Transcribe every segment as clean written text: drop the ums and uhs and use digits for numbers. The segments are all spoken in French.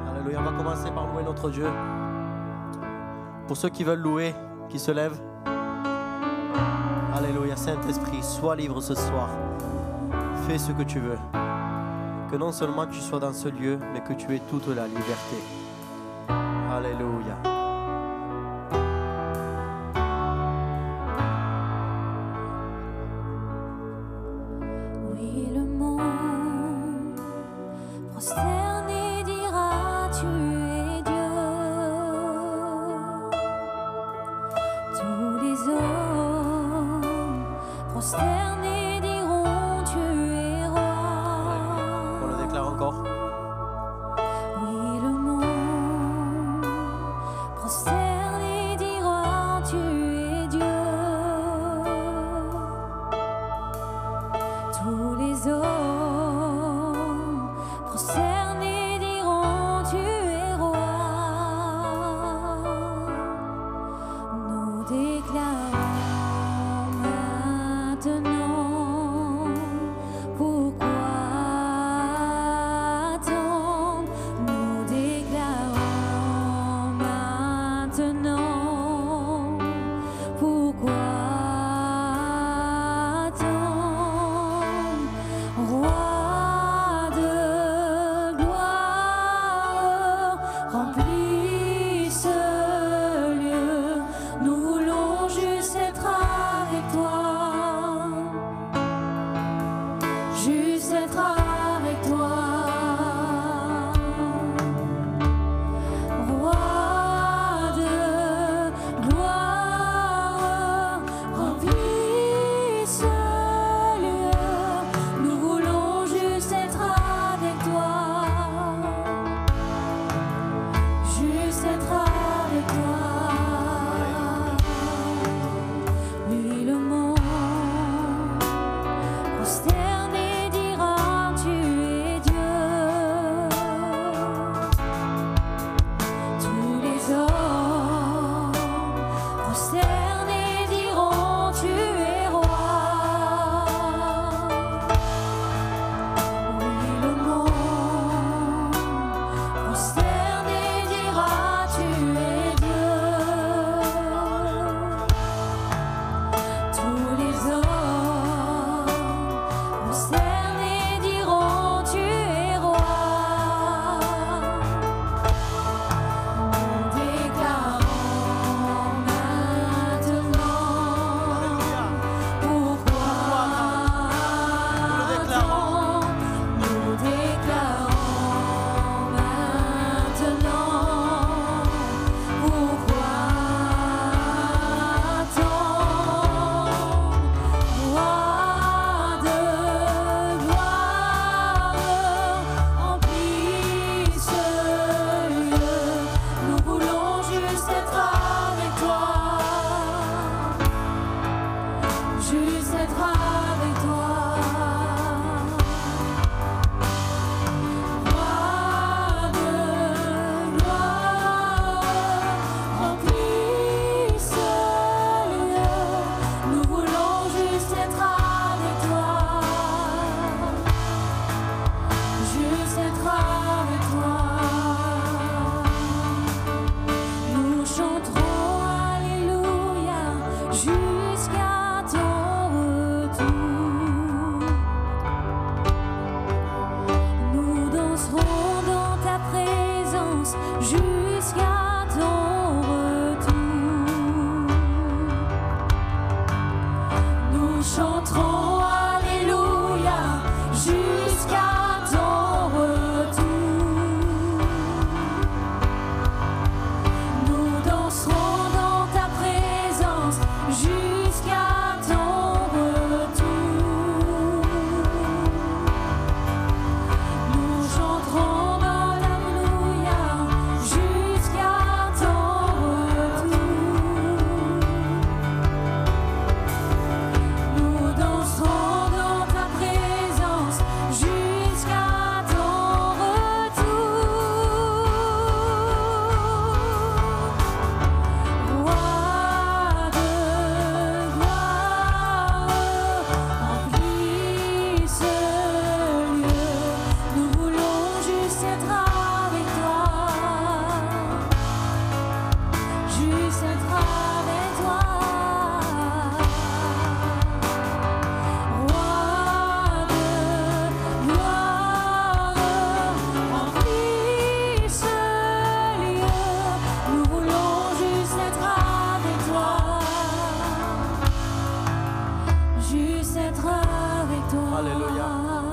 Alléluia, on va commencer par louer notre Dieu. Pour ceux qui veulent louer, qui se lèvent. Alléluia, Saint-Esprit, sois libre ce soir. Fais ce que tu veux. Que non seulement tu sois dans ce lieu, mais que tu aies toute la liberté. Alléluia. Oui, le monde prosterné dira tu es Dieu. Tous les hommes prosternés diront tu es roi. On le déclare encore. Oui, le monde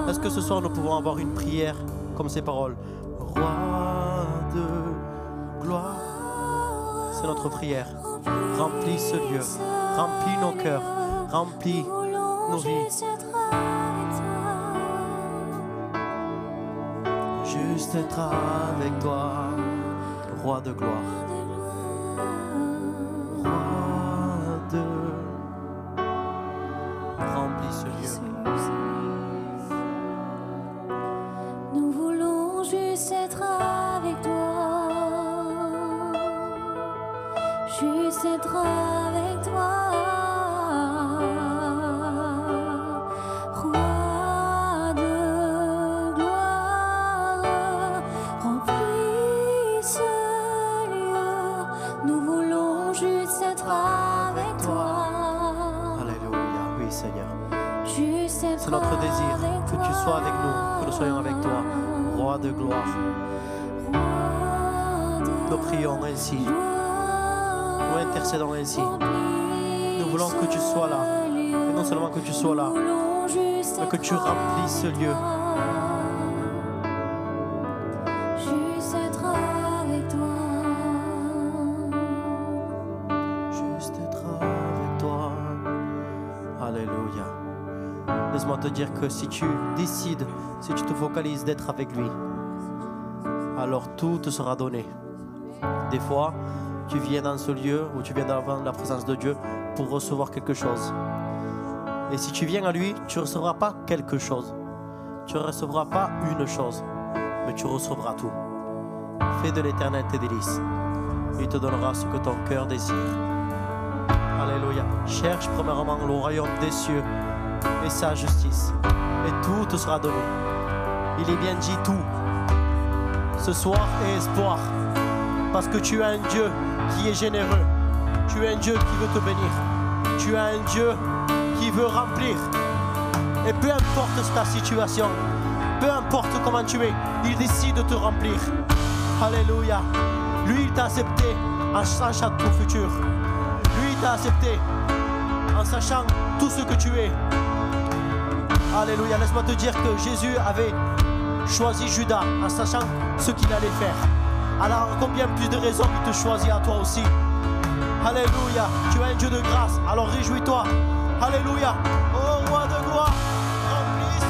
Est-ce que ce soir nous pouvons avoir une prière comme ces paroles? Roi de gloire. C'est notre prière. Remplis ce lieu. Remplis nos cœurs. Remplis nos vies. Juste être avec toi, Roi de gloire. Roi de... Remplis ce lieu. Nous voulons juste être avec toi. Juste être avec toi. Roi de gloire, remplis ce lieu. Nous voulons juste être avec toi. Alléluia, oui Seigneur. Juste être C'est notre désir avec que tu sois avec nous, que nous soyons avec toi, Roi de gloire. Nous prions ainsi, nous intercédons ainsi. Nous voulons que tu sois là, et non seulement que tu sois là, mais que tu remplisses ce lieu. Juste être avec toi. Juste être avec toi. Alléluia. Laisse-moi te dire que si tu décides, si tu te focalises d'être avec lui, alors tout te sera donné. Des fois, tu viens dans ce lieu où tu viens devant la présence de Dieu pour recevoir quelque chose. Et si tu viens à lui, tu ne recevras pas quelque chose. Tu ne recevras pas une chose, mais tu recevras tout. Fais de l'éternel tes délices. Il te donnera ce que ton cœur désire. Alléluia. Cherche premièrement le royaume des cieux et sa justice, et tout te sera donné. Il est bien dit tout. Ce soir est espoir, parce que tu as un Dieu qui est généreux. Tu as un Dieu qui veut te bénir. Tu as un Dieu qui veut remplir. Et peu importe ta situation, peu importe comment tu es, il décide de te remplir. Alléluia. Lui, il t'a accepté en sachant ton futur. Lui, il t'a accepté en sachant tout ce que tu es. Alléluia. Laisse-moi te dire que Jésus avait choisi Judas en sachant ce qu'il allait faire. Alors combien plus de raisons il te choisit à toi aussi. Alléluia. Tu as un Dieu de grâce, alors réjouis-toi. Alléluia. Oh roi de gloire, remplis.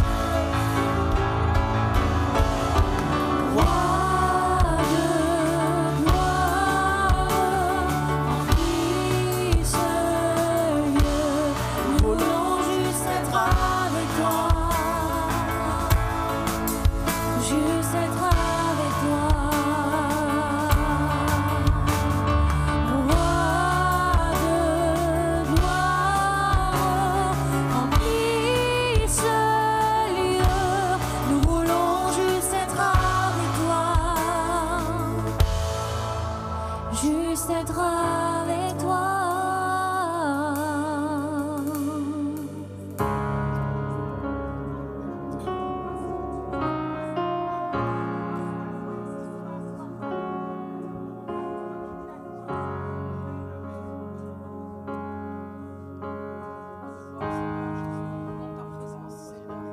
Roi de gloire, remplis ce lieu. Nous voulons juste être avec toi. Juste être avec toi. Roi de gloire, remplis ce lieu. Nous voulons juste être avec toi. Juste être avec toi. Dans ta présence, Seigneur.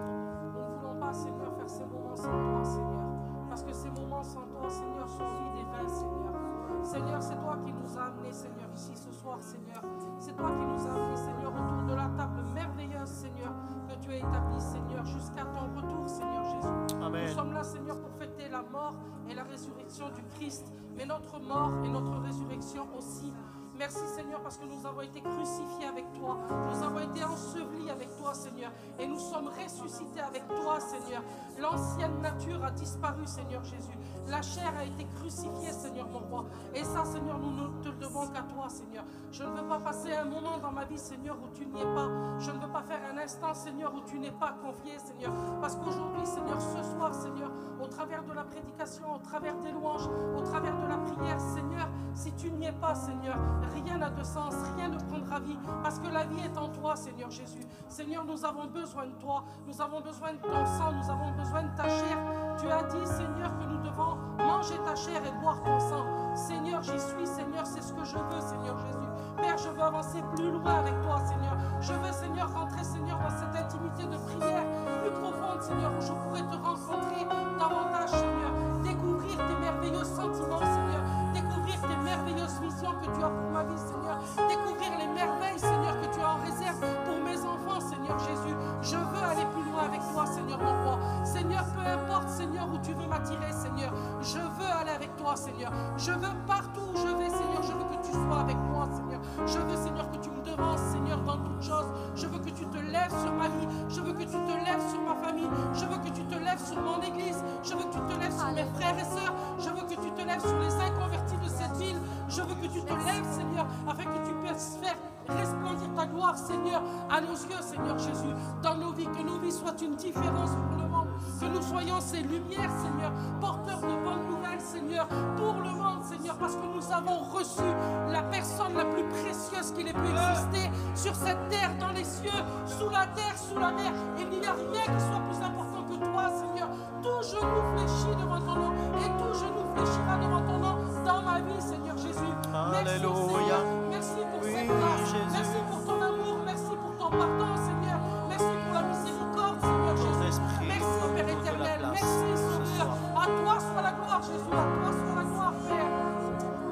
Nous ne voulons pas, Seigneur, faire ces moments sans toi, Seigneur. Parce que ces moments sans toi, Seigneur, sont vides et vains, Seigneur. Seigneur, c'est toi qui nous as amenés, Seigneur, ici ce soir, Seigneur. C'est toi qui nous as amenés, Seigneur, autour de la table merveilleuse, Seigneur, que tu as établie, Seigneur, jusqu'à ton retour, Seigneur Jésus. Amen. Nous sommes là, Seigneur, pour fêter la mort et la résurrection du Christ, mais notre mort et notre résurrection aussi. Merci Seigneur parce que nous avons été crucifiés avec toi, nous avons été ensevelis avec toi Seigneur et nous sommes ressuscités avec toi Seigneur. L'ancienne nature a disparu Seigneur Jésus, la chair a été crucifiée Seigneur mon roi et ça Seigneur nous ne te le devons qu'à toi Seigneur. Je ne veux pas passer un moment dans ma vie Seigneur où tu n'y es pas, je ne veux pas faire un instant Seigneur où tu n'es pas confié Seigneur, parce qu'aujourd'hui Seigneur, ce soir Seigneur, au travers de la prédication, au travers des louanges, au travers de la prière Seigneur, si tu n'y es pas Seigneur, rien n'a de sens, rien ne prendra vie, parce que la vie est en toi, Seigneur Jésus. Seigneur, nous avons besoin de toi, nous avons besoin de ton sang, nous avons besoin de ta chair. Tu as dit, Seigneur, que nous devons manger ta chair et boire ton sang. Seigneur, j'y suis, Seigneur, c'est ce que je veux, Seigneur Jésus. Père, je veux avancer plus loin avec toi, Seigneur. Je veux, Seigneur, rentrer, Seigneur, dans cette intimité de prière plus profonde monde, Seigneur, où je pourrais te rencontrer davantage, Seigneur. Découvrir tes merveilleux sentiments, Seigneur. Découvrir tes merveilleuses visions que tu as pour ma vie, Seigneur. Découvrir les merveilles, Seigneur, que tu as en réserve pour mes enfants, Seigneur Jésus. Je veux aller plus loin avec toi, Seigneur mon roi. Seigneur, peu importe, Seigneur, où tu veux m'attirer, Seigneur. Je veux aller avec toi, Seigneur. Je veux partout où je vais, Seigneur. Je veux que tu sois avec moi, Seigneur. Je veux, Seigneur, que tu me devances, Seigneur, dans toutes choses. Je veux que tu te lèves sur ma vie. Je veux que tu te lèves sur ma famille. Je veux que tu te lèves sur mon église. Je veux que tu te lèves sur mes frères et sœurs. Je veux que tu te lèves sur les inconvertis de cette ville. Je veux que tu te lèves, Seigneur, afin que tu puisses faire resplendir ta gloire, Seigneur, à nos yeux, Seigneur Jésus, dans nos vies, que nos vies soient une différence pour le monde, que nous soyons ces lumières, Seigneur, porteurs de bonnes nouvelles, Seigneur, pour le monde, Seigneur, parce que nous avons reçu la personne la plus précieuse qu'il ait pu exister sur cette terre, dans les cieux, sous la terre, sous la mer. Il n'y a rien qui soit plus important que toi, Seigneur. Tout genou fléchit devant ton nom et tout genou fléchira devant ton nom dans ma vie, Seigneur Jésus. Merci, Alléluia. Seigneur. Merci pour Oui, cette grâce. Jésus. Merci pour ton amour. Merci pour ton pardon, Seigneur. Merci pour la miséricorde, Seigneur Jésus. Esprit, Merci, nous Père te rendons éternel. la place Merci, ce Sauveur. soir. À toi soit la gloire, Jésus. À toi soit la gloire, Père.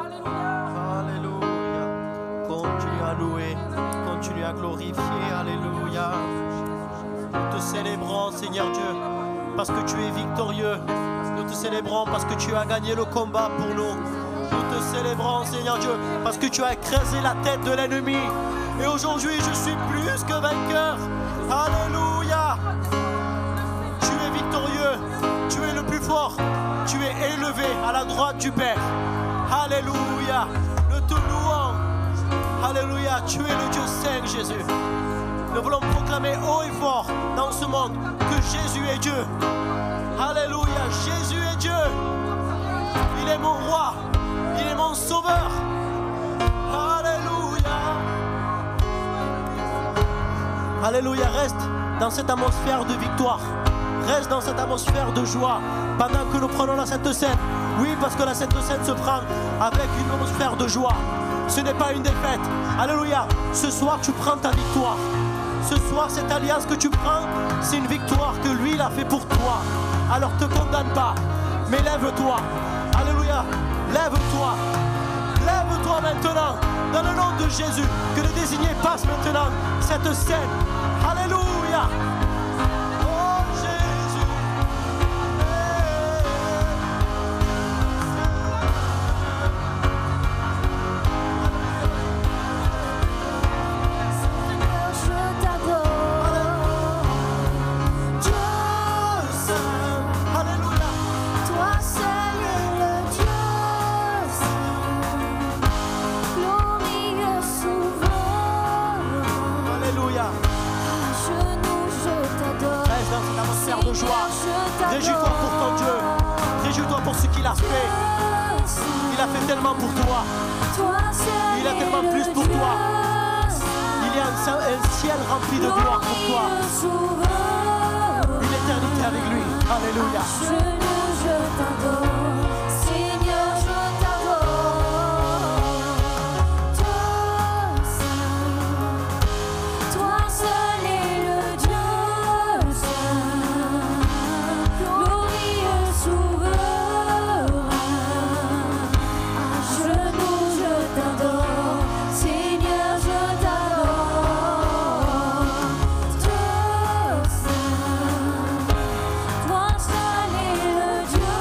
Alléluia. Alléluia. Continue à louer, continue à glorifier. Alléluia. Nous te célébrons, Seigneur Dieu, parce que tu es victorieux. Nous te célébrons parce que tu as gagné le combat pour nous. Nous te célébrons, Seigneur Dieu, parce que tu as écrasé la tête de l'ennemi. Et aujourd'hui, je suis plus que vainqueur. Alléluia. Tu es victorieux. Tu es le plus fort. Tu es élevé à la droite du Père. Alléluia. Nous te louons. Alléluia. Tu es le Dieu saint, Jésus. Nous voulons proclamer haut et fort dans ce monde que Jésus est Dieu. Alléluia. Jésus est Dieu. Il est mon roi. Il est mon sauveur. Alléluia. Alléluia. Reste dans cette atmosphère de victoire. Reste dans cette atmosphère de joie pendant que nous prenons la Sainte Seine. Oui, parce que la Sainte Seine se prend avec une atmosphère de joie. Ce n'est pas une défaite. Alléluia. Ce soir, tu prends ta victoire. Ce soir, cette alliance que tu prends, c'est une victoire que lui, il a fait pour toi. Alors te condamne pas, mais lève-toi. Alléluia. Lève-toi. Lève-toi maintenant. Dans le nom de Jésus, que le désigné passe maintenant cette scène. Alléluia. Oh Jésus. Seigneur, je t'adore. Dieu saint, Alléluia. toi seul es le Dieu saint, glorieux souverain. Alléluia. À genoux, je t'adore. Reste dans cette atmosphère de joie. Seigneur, je t'adore. Réjouis-toi pour ton Dieu. Réjouis-toi pour ce qu'il a fait. Dieu saint, Il a fait tellement pour toi. toi seul Il a es tellement le plus pour Dieu toi. saint, Il y a un ciel rempli de gloire pour toi. glorieux souverain. Une éternité avec lui. Alléluia. À genoux, je t'adore. Seigneur, je t'adore. Dieu saint, toi seul es le Dieu saint, glorieux souverain. À genoux, je t'adore. Seigneur, je t'adore. Dieu saint, toi seul es le Dieu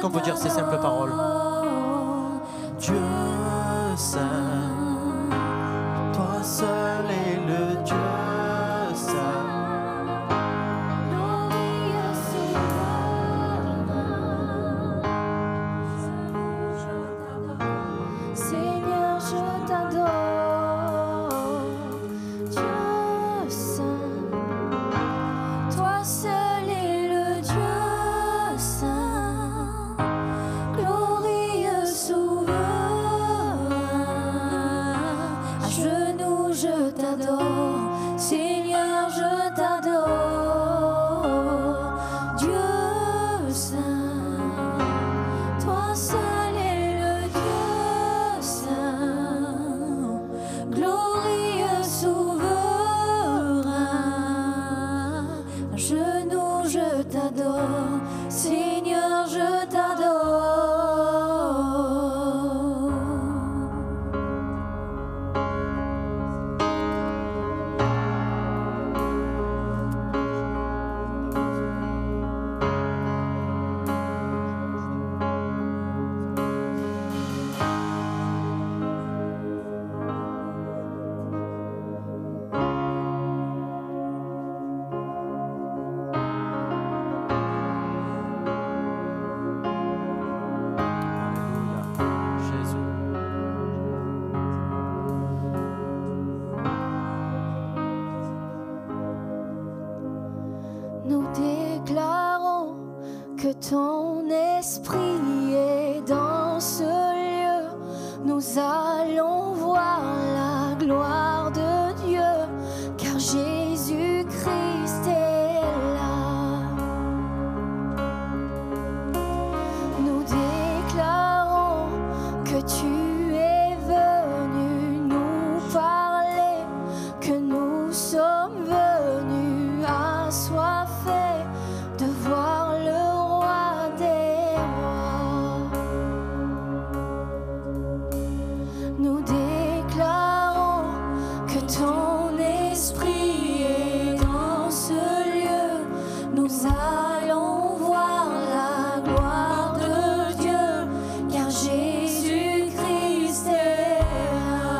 Est-ce qu'on peut dire ces simples paroles? Dieu saint, toi seul es le Dieu saint. Seigneur, je t'adore. Dieu saint, toi seul es le Dieu saint, glorieux souverain. À genoux, je t'adore. Seigneur, je t'adore. Dieu saint, toi seul es le Dieu saint, glorieux souverain. À genoux, je t'adore. Seigneur, je t'adore. Jésus. Nous déclarons que ton esprit est dans ce lieu. Nous allons voir la gloire de Dieu, car Jésus-Christ est là. Nous déclarons que tu es venu nous parler, que nous sommes venus assoiffés de voir le roi des rois. Nous déclarons que ton esprit est dans ce lieu. Nous allons voir la gloire de Dieu, car Jésus-Christ est là.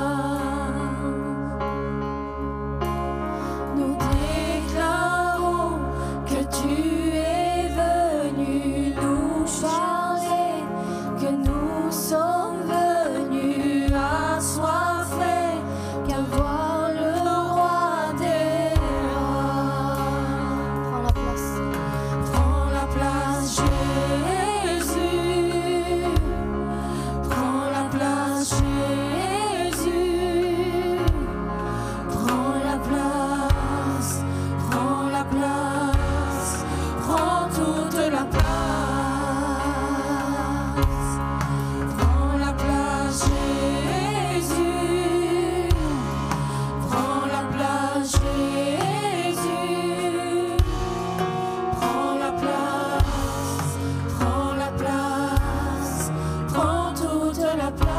Nous déclarons que tu es venu nous parler, que nous sommes venus assoiffés, car voir le roi des rois. Prends la place. Prends la place, Jésus. Prends la place, Jésus. Prends la place, prends la place, prends toute la place. Prends la place, Jésus. Prends la place, Jésus. Prends la place, prends la place, prends toute la place.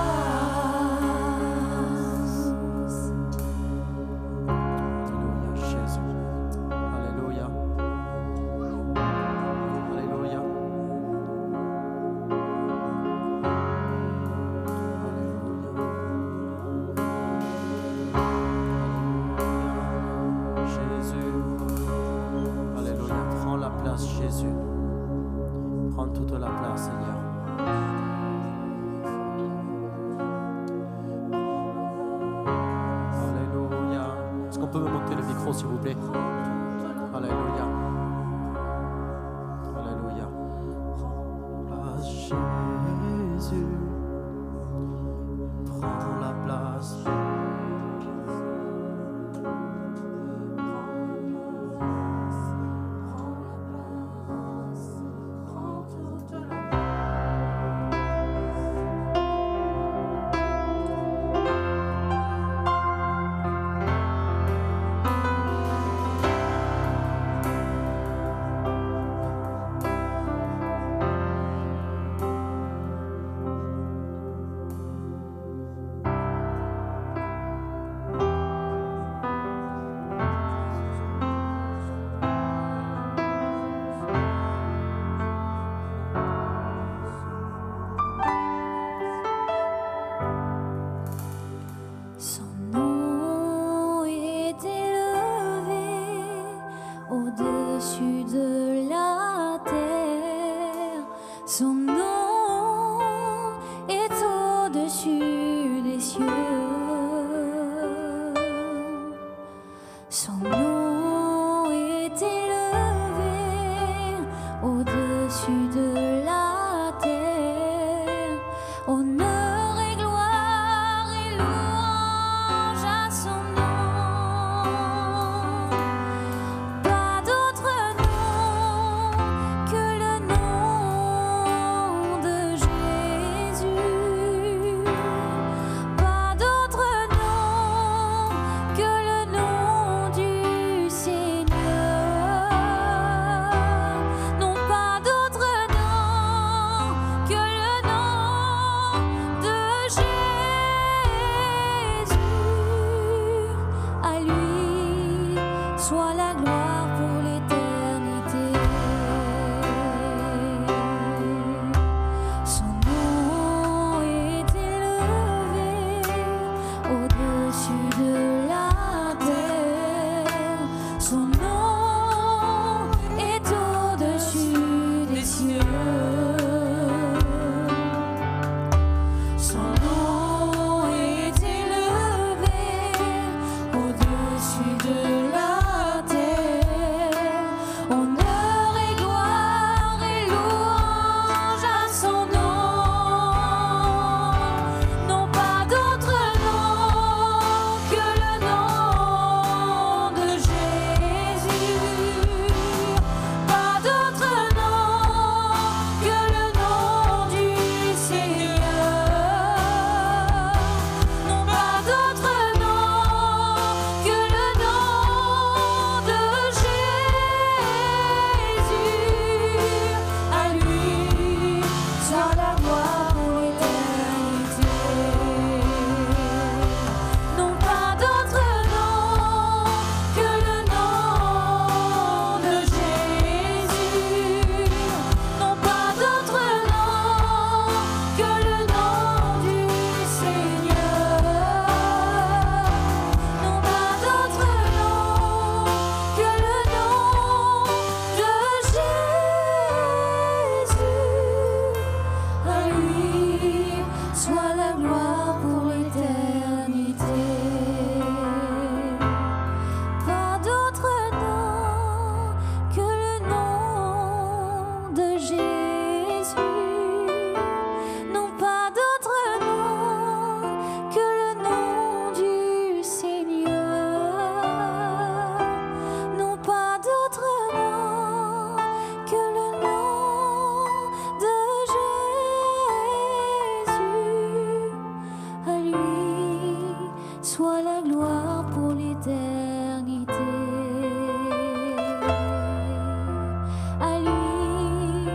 Alléluia, Jésus. Alléluia. Alléluia. Alléluia. Jésus. Alléluia. Prends la place, Jésus. Prends toute la place, Seigneur. Alléluia. Est-ce qu'on peut me monter le micro, s'il vous plaît? Alléluia. Alléluia. Place Jésus. Prends la place. Prends toute la place. Son nom est au-dessus des cieux. Son nom est élevé au-dessus de la terre. Honneur et gloire et louange à son nom. Pas d'autre nom que le nom de Jésus. Pas d'autre nom que le nom du Seigneur. Non, pas d'autre nom que le nom de Jésus. À lui soit la gloire pour l'éternité. Son nom est élevé au-dessus de la terre. Son nom est au-dessus des cieux. Son nom est élevé au-dessus de la terre. Honneur et gloire et louange à son nom. Non, pas d'autre nom que le nom de Jésus. Pas d'autre nom que le nom du Seigneur. Non, pas d'autre nom que le nom de Jésus. À lui soit la gloire pour l'éternité. Non, pas d'autre nom que le nom de Jésus. Non, pas d'autre nom que le nom du Seigneur. Non, pas d'autre nom que le nom de Jésus. À lui soit la gloire pour l'éternité. Pas d'autre nom que le nom de Jésus. Non, pas d'autre nom que le nom du Seigneur. Non, pas d'autre nom que le nom de Jésus. À lui soit la gloire pour l'éternité. À lui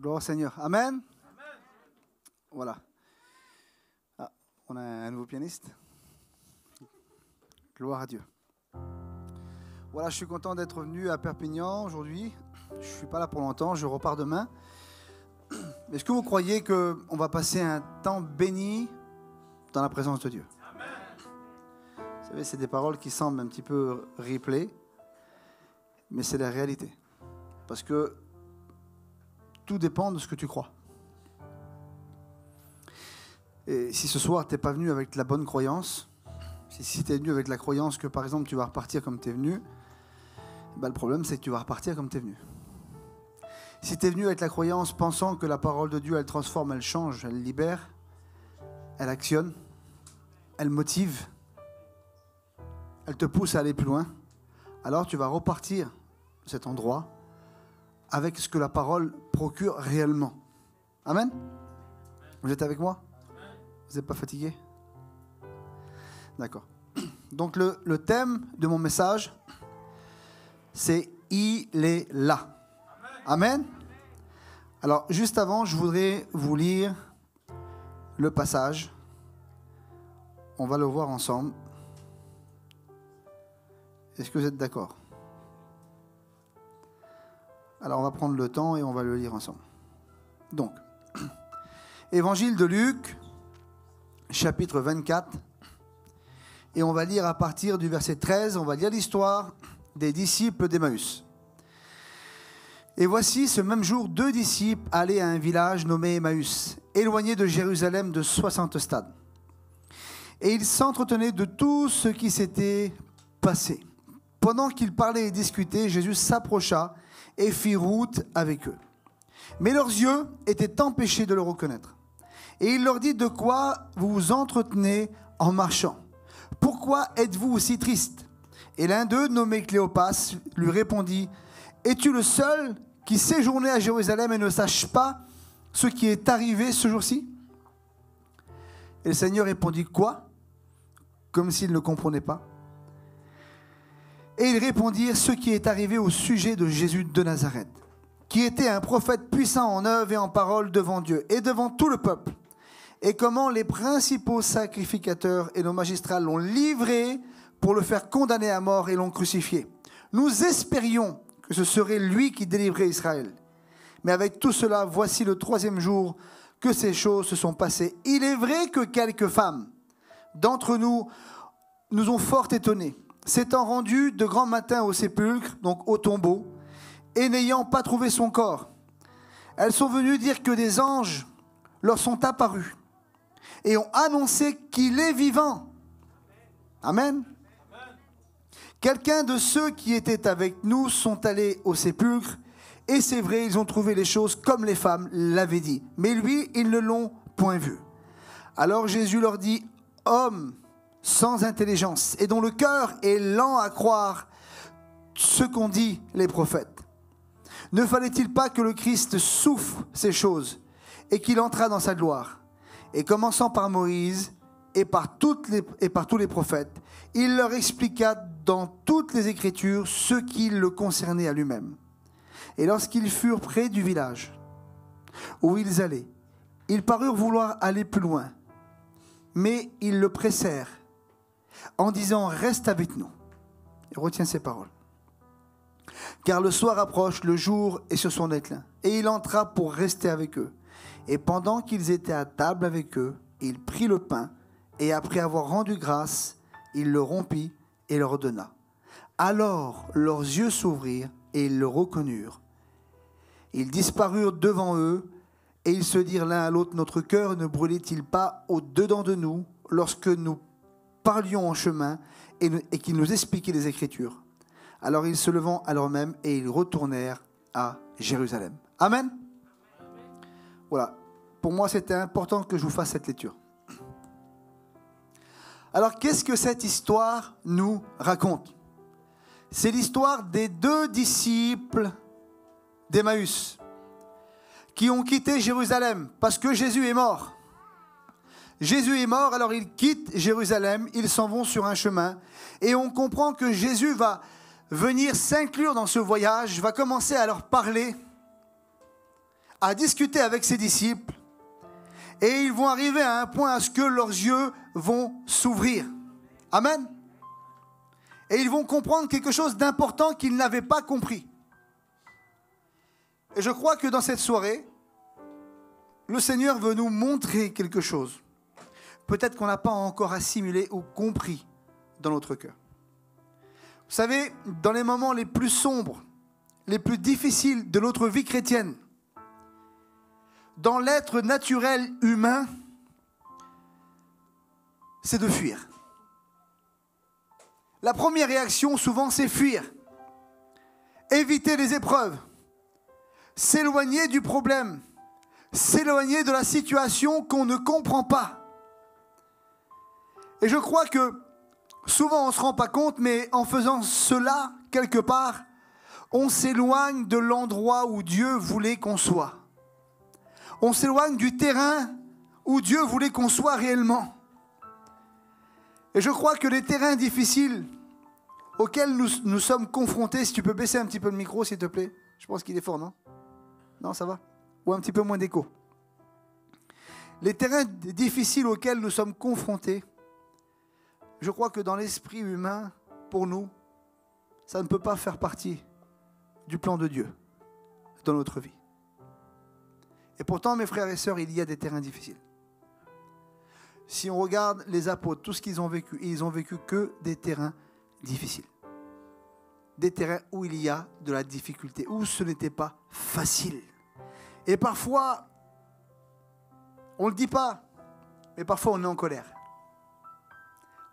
Gloire au Seigneur. Amen. Voilà. Ah, on a un nouveau pianiste. Gloire à Dieu. Voilà, je suis content d'être venu à Perpignan aujourd'hui. Je ne suis pas là pour longtemps, je repars demain. Est-ce que vous croyez qu'on va passer un temps béni dans la présence de Dieu? Amen. Vous savez, c'est des paroles qui semblent un petit peu replay, mais c'est la réalité. Parce que tout dépend de ce que tu crois. Et si ce soir, tu n'es pas venu avec la bonne croyance, si tu es venu avec la croyance que, par exemple, tu vas repartir comme tu es venu, ben, le problème, c'est que tu vas repartir comme tu es venu. Si tu es venu avec la croyance pensant que la parole de Dieu, elle transforme, elle change, elle libère, elle actionne, elle motive, elle te pousse à aller plus loin, alors tu vas repartir de cet endroit avec ce que la parole procure réellement. Amen. Vous êtes avec moi? Vous n'êtes pas fatigué? D'accord. Donc le thème de mon message, c'est « Il est là ». Amen. Alors, juste avant, je voudrais vous lire le passage. On va le voir ensemble. Est-ce que vous êtes d'accord? Alors, on va prendre le temps et on va le lire ensemble. Donc, Évangile de Luc, chapitre 24. Et on va lire à partir du verset 13, on va lire l'histoire des disciples d'Emmaüs. Et voici, ce même jour, 2 disciples allaient à un village nommé Emmaüs, éloigné de Jérusalem de 60 stades. Et ils s'entretenaient de tout ce qui s'était passé. Pendant qu'ils parlaient et discutaient, Jésus s'approcha et fit route avec eux. Mais leurs yeux étaient empêchés de le reconnaître. Et il leur dit: de quoi vous vous entretenez en marchant? Pourquoi êtes-vous aussi triste? Et l'un d'eux, nommé Cléopas, lui répondit: es-tu le seul qui séjournait à Jérusalem et ne sache pas ce qui est arrivé ce jour-ci? Et le Seigneur répondit: quoi? Comme s'il ne comprenait pas. Et ils répondirent: ce qui est arrivé au sujet de Jésus de Nazareth, qui était un prophète puissant en œuvre et en parole devant Dieu et devant tout le peuple. Et comment les principaux sacrificateurs et nos magistrats l'ont livré pour le faire condamner à mort et l'ont crucifié. Nous espérions que ce serait lui qui délivrait Israël. Mais avec tout cela, voici le 3e jour que ces choses se sont passées. Il est vrai que quelques femmes d'entre nous nous ont fort étonnés, s'étant rendues de grand matin au sépulcre, donc au tombeau, et n'ayant pas trouvé son corps. Elles sont venues dire que des anges leur sont apparus et ont annoncé qu'il est vivant. Amen. Quelqu'un de ceux qui étaient avec nous sont allés au sépulcre, et c'est vrai, ils ont trouvé les choses comme les femmes l'avaient dit. Mais lui, ils ne l'ont point vu. Alors Jésus leur dit: hommes sans intelligence, et dont le cœur est lent à croire ce qu'ont dit les prophètes, ne fallait-il pas que le Christ souffre ces choses, et qu'il entrât dans sa gloire? Et commençant par Moïse et par tous les prophètes, il leur expliqua dans toutes les Écritures ce qui le concernait à lui-même. Et lorsqu'ils furent près du village où ils allaient, ils parurent vouloir aller plus loin, mais ils le pressèrent en disant: reste avec nous. Et retiens ces paroles. Car le soir approche, le jour est sur son déclin. Et il entra pour rester avec eux. Et pendant qu'ils étaient à table avec eux, il prit le pain, et après avoir rendu grâce, il le rompit et leur donna. Alors leurs yeux s'ouvrirent, et ils le reconnurent. Ils disparurent devant eux, et ils se dirent l'un à l'autre: notre cœur ne brûlait-il pas au-dedans de nous, lorsque nous parlions en chemin, et qu'il nous expliquait les Écritures? Alors ils se levant alors même, et ils retournèrent à Jérusalem. Amen. Voilà. Pour moi, c'était important que je vous fasse cette lecture. Alors, qu'est-ce que cette histoire nous raconte? C'est l'histoire des 2 disciples d'Emmaüs qui ont quitté Jérusalem parce que Jésus est mort. Jésus est mort, alors ils quittent Jérusalem, ils s'en vont sur un chemin, et on comprend que Jésus va venir s'inclure dans ce voyage, va commencer à leur parler, à discuter avec ses disciples et ils vont arriver à un point à ce que leurs yeux vont s'ouvrir. Amen. Et ils vont comprendre quelque chose d'important qu'ils n'avaient pas compris. Et je crois que dans cette soirée, le Seigneur veut nous montrer quelque chose. Peut-être qu'on n'a pas encore assimilé ou compris dans notre cœur. Vous savez, dans les moments les plus sombres, les plus difficiles de notre vie chrétienne, dans l'être naturel humain, c'est de fuir. La première réaction, souvent, c'est fuir. Éviter les épreuves. S'éloigner du problème. S'éloigner de la situation qu'on ne comprend pas. Et je crois que souvent on ne se rend pas compte, mais en faisant cela, quelque part, on s'éloigne de l'endroit où Dieu voulait qu'on soit. On s'éloigne du terrain où Dieu voulait qu'on soit réellement. Et je crois que les terrains difficiles auxquels nous sommes confrontés, si tu peux baisser un petit peu le micro, s'il te plaît. Je pense qu'il est fort, non? Non, ça va? Ou un petit peu moins d'écho. Les terrains difficiles auxquels nous sommes confrontés, je crois que dans l'esprit humain, pour nous, ça ne peut pas faire partie du plan de Dieu dans notre vie. Et pourtant, mes frères et sœurs, il y a des terrains difficiles. Si on regarde les apôtres, tout ce qu'ils ont vécu, ils n'ont vécu que des terrains difficiles. Des terrains où il y a de la difficulté, où ce n'était pas facile. Et parfois, on ne le dit pas, mais parfois on est en colère.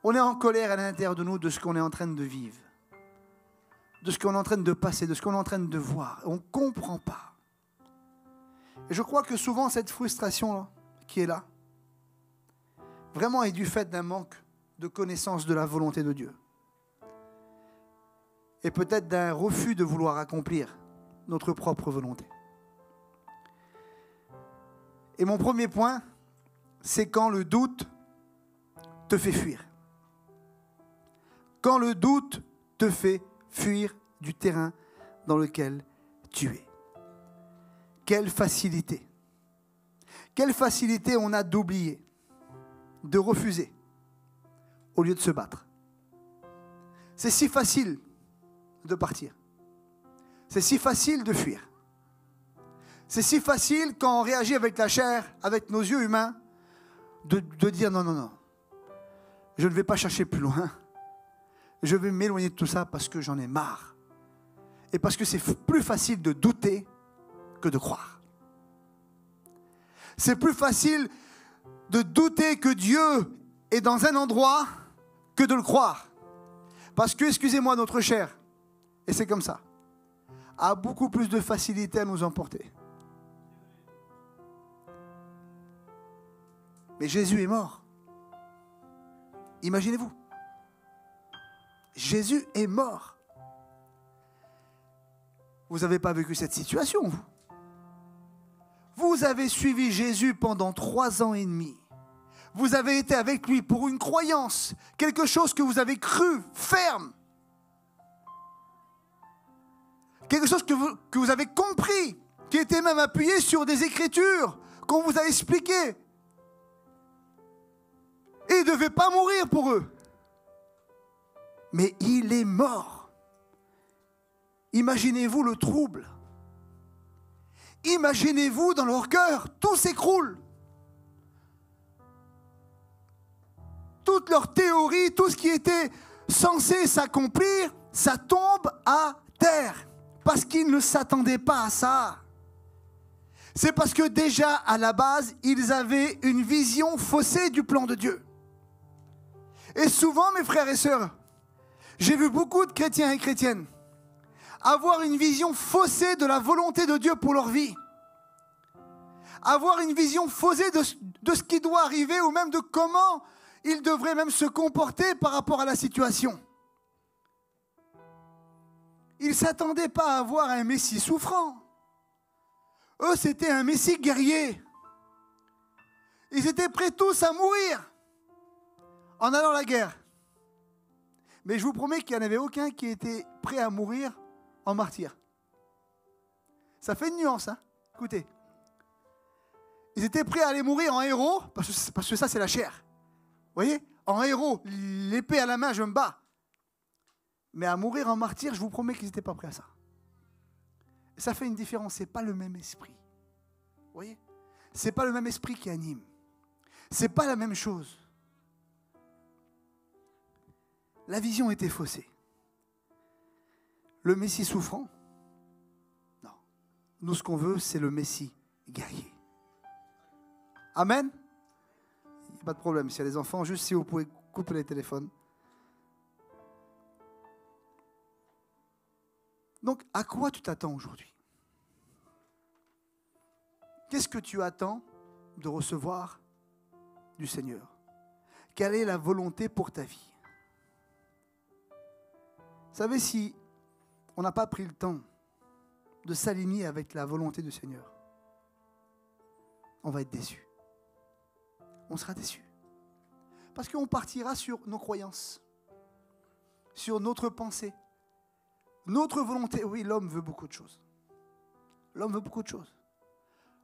On est en colère à l'intérieur de nous de ce qu'on est en train de vivre, de ce qu'on est en train de passer, de ce qu'on est en train de voir. On ne comprend pas. Et je crois que souvent cette frustration qui est là, vraiment est du fait d'un manque de connaissance de la volonté de Dieu. Et peut-être d'un refus de vouloir accomplir notre propre volonté. Et mon premier point, c'est quand le doute te fait fuir. Quand le doute te fait fuir du terrain dans lequel tu es. Quelle facilité. Quelle facilité on a d'oublier, de refuser, au lieu de se battre. C'est si facile de partir. C'est si facile de fuir. C'est si facile quand on réagit avec la chair, avec nos yeux humains, de dire non, non, non. Je ne vais pas chercher plus loin. Je vais m'éloigner de tout ça parce que j'en ai marre. Et parce que c'est plus facile de douter que de croire. C'est plus facile de douter que Dieu est dans un endroit que de le croire. Parce que, excusez-moi, notre chair, et c'est comme ça, a beaucoup plus de facilité à nous emporter. Mais Jésus est mort. Imaginez-vous. Jésus est mort. Vous n'avez pas vécu cette situation, vous. Vous avez suivi Jésus pendant 3 ans et demi. Vous avez été avec lui pour une croyance, quelque chose que vous avez cru, ferme. Quelque chose que vous avez compris, qui était même appuyé sur des écritures qu'on vous a expliquées. Et il ne devait pas mourir pour eux. Mais il est mort. Imaginez-vous le trouble. Imaginez-vous dans leur cœur, tout s'écroule. Toute leur théorie, tout ce qui était censé s'accomplir, ça tombe à terre. Parce qu'ils ne s'attendaient pas à ça. C'est parce que déjà, à la base, ils avaient une vision faussée du plan de Dieu. Et souvent, mes frères et sœurs, j'ai vu beaucoup de chrétiens et chrétiennes avoir une vision faussée de la volonté de Dieu pour leur vie. Avoir une vision faussée de ce qui doit arriver ou même de comment ils devraient même se comporter par rapport à la situation. Ils ne s'attendaient pas à voir un Messie souffrant. Eux, c'était un Messie guerrier. Ils étaient prêts tous à mourir en allant à la guerre. Mais je vous promets qu'il n'y en avait aucun qui était prêt à mourir en martyr. Ça fait une nuance, hein? Écoutez, Ils étaient prêts à aller mourir en héros, parce que ça, c'est la chair. Vous voyez? En héros, l'épée à la main, je me bats. Mais à mourir en martyr, je vous promets qu'ils n'étaient pas prêts à ça. Et ça fait une différence, ce n'est pas le même esprit. Vous voyez? Ce n'est pas le même esprit qui anime. Ce n'est pas la même chose. La vision était faussée. Le Messie souffrant? Non. Nous, ce qu'on veut, c'est le Messie guerrier. Amen? Il n'y a pas de problème. S'il y a des enfants, juste si vous pouvez couper les téléphones. Donc, à quoi tu t'attends aujourd'hui? Qu'est-ce que tu attends de recevoir du Seigneur? Quelle est la volonté pour ta vie? Vous savez, si on n'a pas pris le temps de s'aligner avec la volonté du Seigneur, on va être déçu. On sera déçu. Parce qu'on partira sur nos croyances, sur notre pensée, notre volonté. Oui, l'homme veut beaucoup de choses. L'homme veut beaucoup de choses.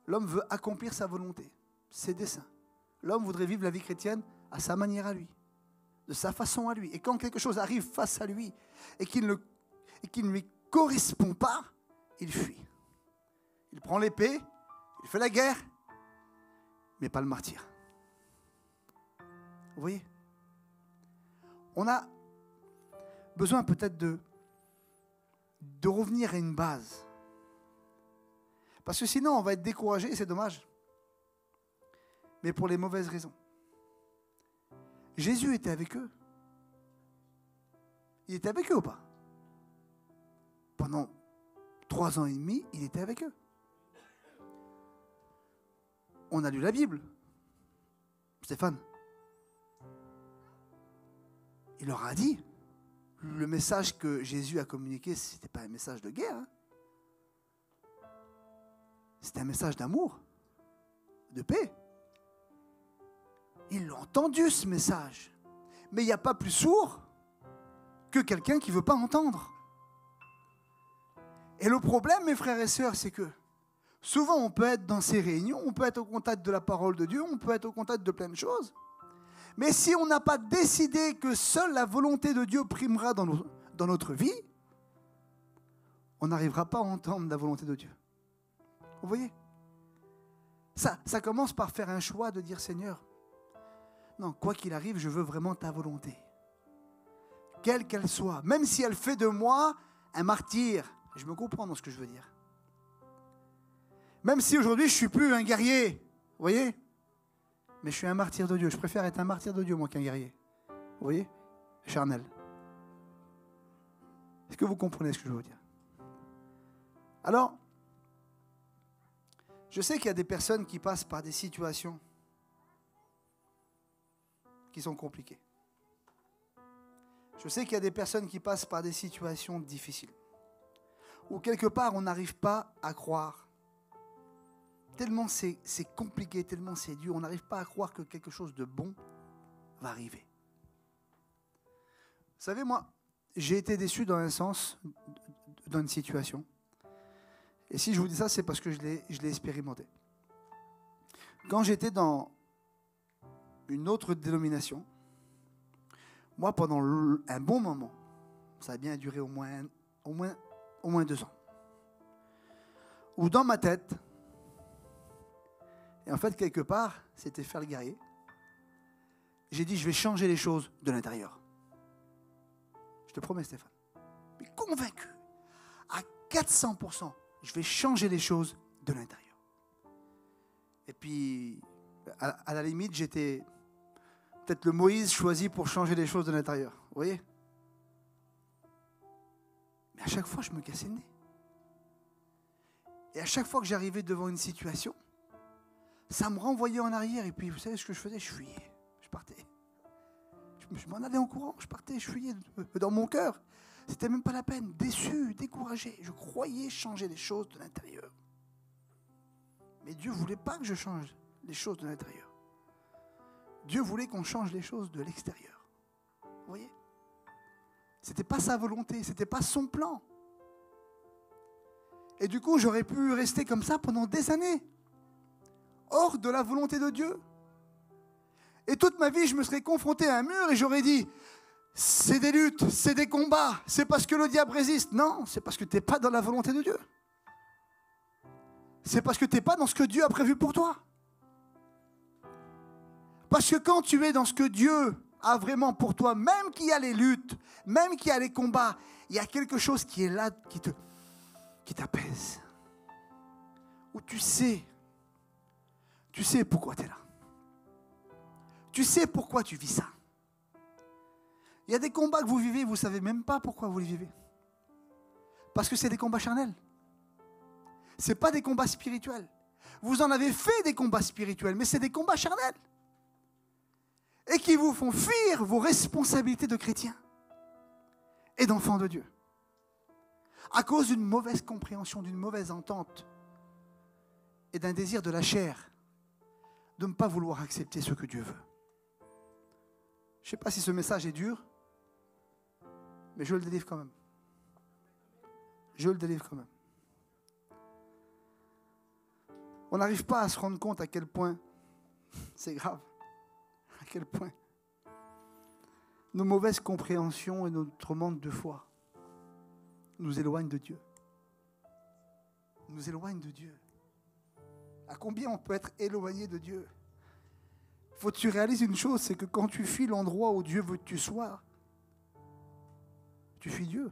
L'homme veut accomplir sa volonté, ses desseins. L'homme voudrait vivre la vie chrétienne à sa manière à lui, de sa façon à lui. Et quand quelque chose arrive face à lui et qu'il ne lui correspond pas, il fuit. Il prend l'épée, il fait la guerre, mais pas le martyr. Vous voyez? On a besoin peut-être de revenir à une base. Parce que sinon, on va être découragé et c'est dommage. Mais pour les mauvaises raisons. Jésus était avec eux. Il était avec eux ou pas? Pendant 3 ans et demi, il était avec eux. On a lu la Bible. Stéphane. Il leur a dit, le message que Jésus a communiqué, ce n'était pas un message de guerre. Hein. C'était un message d'amour, de paix. Ils l'ont entendu, ce message. Mais il n'y a pas plus sourd que quelqu'un qui ne veut pas entendre. Et le problème, mes frères et sœurs, c'est que souvent, on peut être dans ces réunions, on peut être au contact de la parole de Dieu, on peut être au contact de plein de choses. Mais si on n'a pas décidé que seule la volonté de Dieu primera dans notre vie, on n'arrivera pas à entendre la volonté de Dieu. Vous voyez? Ça commence par faire un choix de dire, Seigneur, non, quoi qu'il arrive, je veux vraiment ta volonté. Quelle qu'elle soit, même si elle fait de moi un martyr. Je me comprends dans ce que je veux dire. Même si aujourd'hui je ne suis plus un guerrier, vous voyez? Mais je suis un martyr de Dieu. Je préfère être un martyr de Dieu, moi, qu'un guerrier. Vous voyez? Charnel. Est-ce que vous comprenez ce que je veux dire? Alors, je sais qu'il y a des personnes qui passent par des situations qui sont compliquées. Je sais qu'il y a des personnes qui passent par des situations difficiles. Où quelque part, on n'arrive pas à croire. Tellement c'est compliqué, tellement c'est dur, on n'arrive pas à croire que quelque chose de bon va arriver. Vous savez, moi, j'ai été déçu dans un sens, dans une situation. Et si je vous dis ça, c'est parce que je l'ai expérimenté. Quand j'étais dans une autre dénomination, moi, pendant un bon moment, ça a bien duré au moins 2 ans, où dans ma tête, et en fait, quelque part, c'était faire le guerrier, j'ai dit, je vais changer les choses de l'intérieur. Je te promets, Stéphane. Mais convaincu, à 400%, je vais changer les choses de l'intérieur. Et puis, à la limite, j'étais peut-être le Moïse choisi pour changer les choses de l'intérieur. Vous voyez? Mais à chaque fois, je me cassais le nez. Et à chaque fois que j'arrivais devant une situation, ça me renvoyait en arrière. Et puis, vous savez ce que je faisais? Je fuyais. Je partais. Je m'en allais en courant. Je partais, je fuyais dans mon cœur. C'était même pas la peine. Déçu, découragé. Je croyais changer les choses de l'intérieur. Mais Dieu ne voulait pas que je change les choses de l'intérieur. Dieu voulait qu'on change les choses de l'extérieur. Vous voyez? Ce n'était pas sa volonté, ce n'était pas son plan. Et du coup, j'aurais pu rester comme ça pendant des années. hors de la volonté de Dieu. Et toute ma vie, je me serais confronté à un mur et j'aurais dit, c'est des luttes, c'est des combats, c'est parce que le diable résiste. Non, c'est parce que tu n'es pas dans la volonté de Dieu. C'est parce que tu n'es pas dans ce que Dieu a prévu pour toi. Parce que quand tu es dans ce que Dieu a vraiment pour toi, même qu'il y a les luttes, même qu'il y a les combats, il y a quelque chose qui est là, qui t'apaise. Où tu sais pourquoi tu es là. Tu sais pourquoi tu vis ça. Il y a des combats que vous vivez, vous ne savez même pas pourquoi vous les vivez. Parce que c'est des combats charnels. Ce n'est pas des combats spirituels. Vous en avez fait des combats spirituels, mais c'est des combats charnels. Et qui vous font fuir vos responsabilités de chrétiens et d'enfants de Dieu. À cause d'une mauvaise compréhension, d'une mauvaise entente et d'un désir de la chair de ne pas vouloir accepter ce que Dieu veut. Je ne sais pas si ce message est dur, mais je le délivre quand même. Je le délivre quand même. On n'arrive pas à se rendre compte à quel point c'est grave, à quel point nos mauvaises compréhensions et notre manque de foi nous éloignent de Dieu. Nous éloignent de Dieu. À combien on peut être éloigné de Dieu? Faut que tu réalises une chose, c'est que quand tu fuis l'endroit où Dieu veut que tu sois, tu fuis Dieu.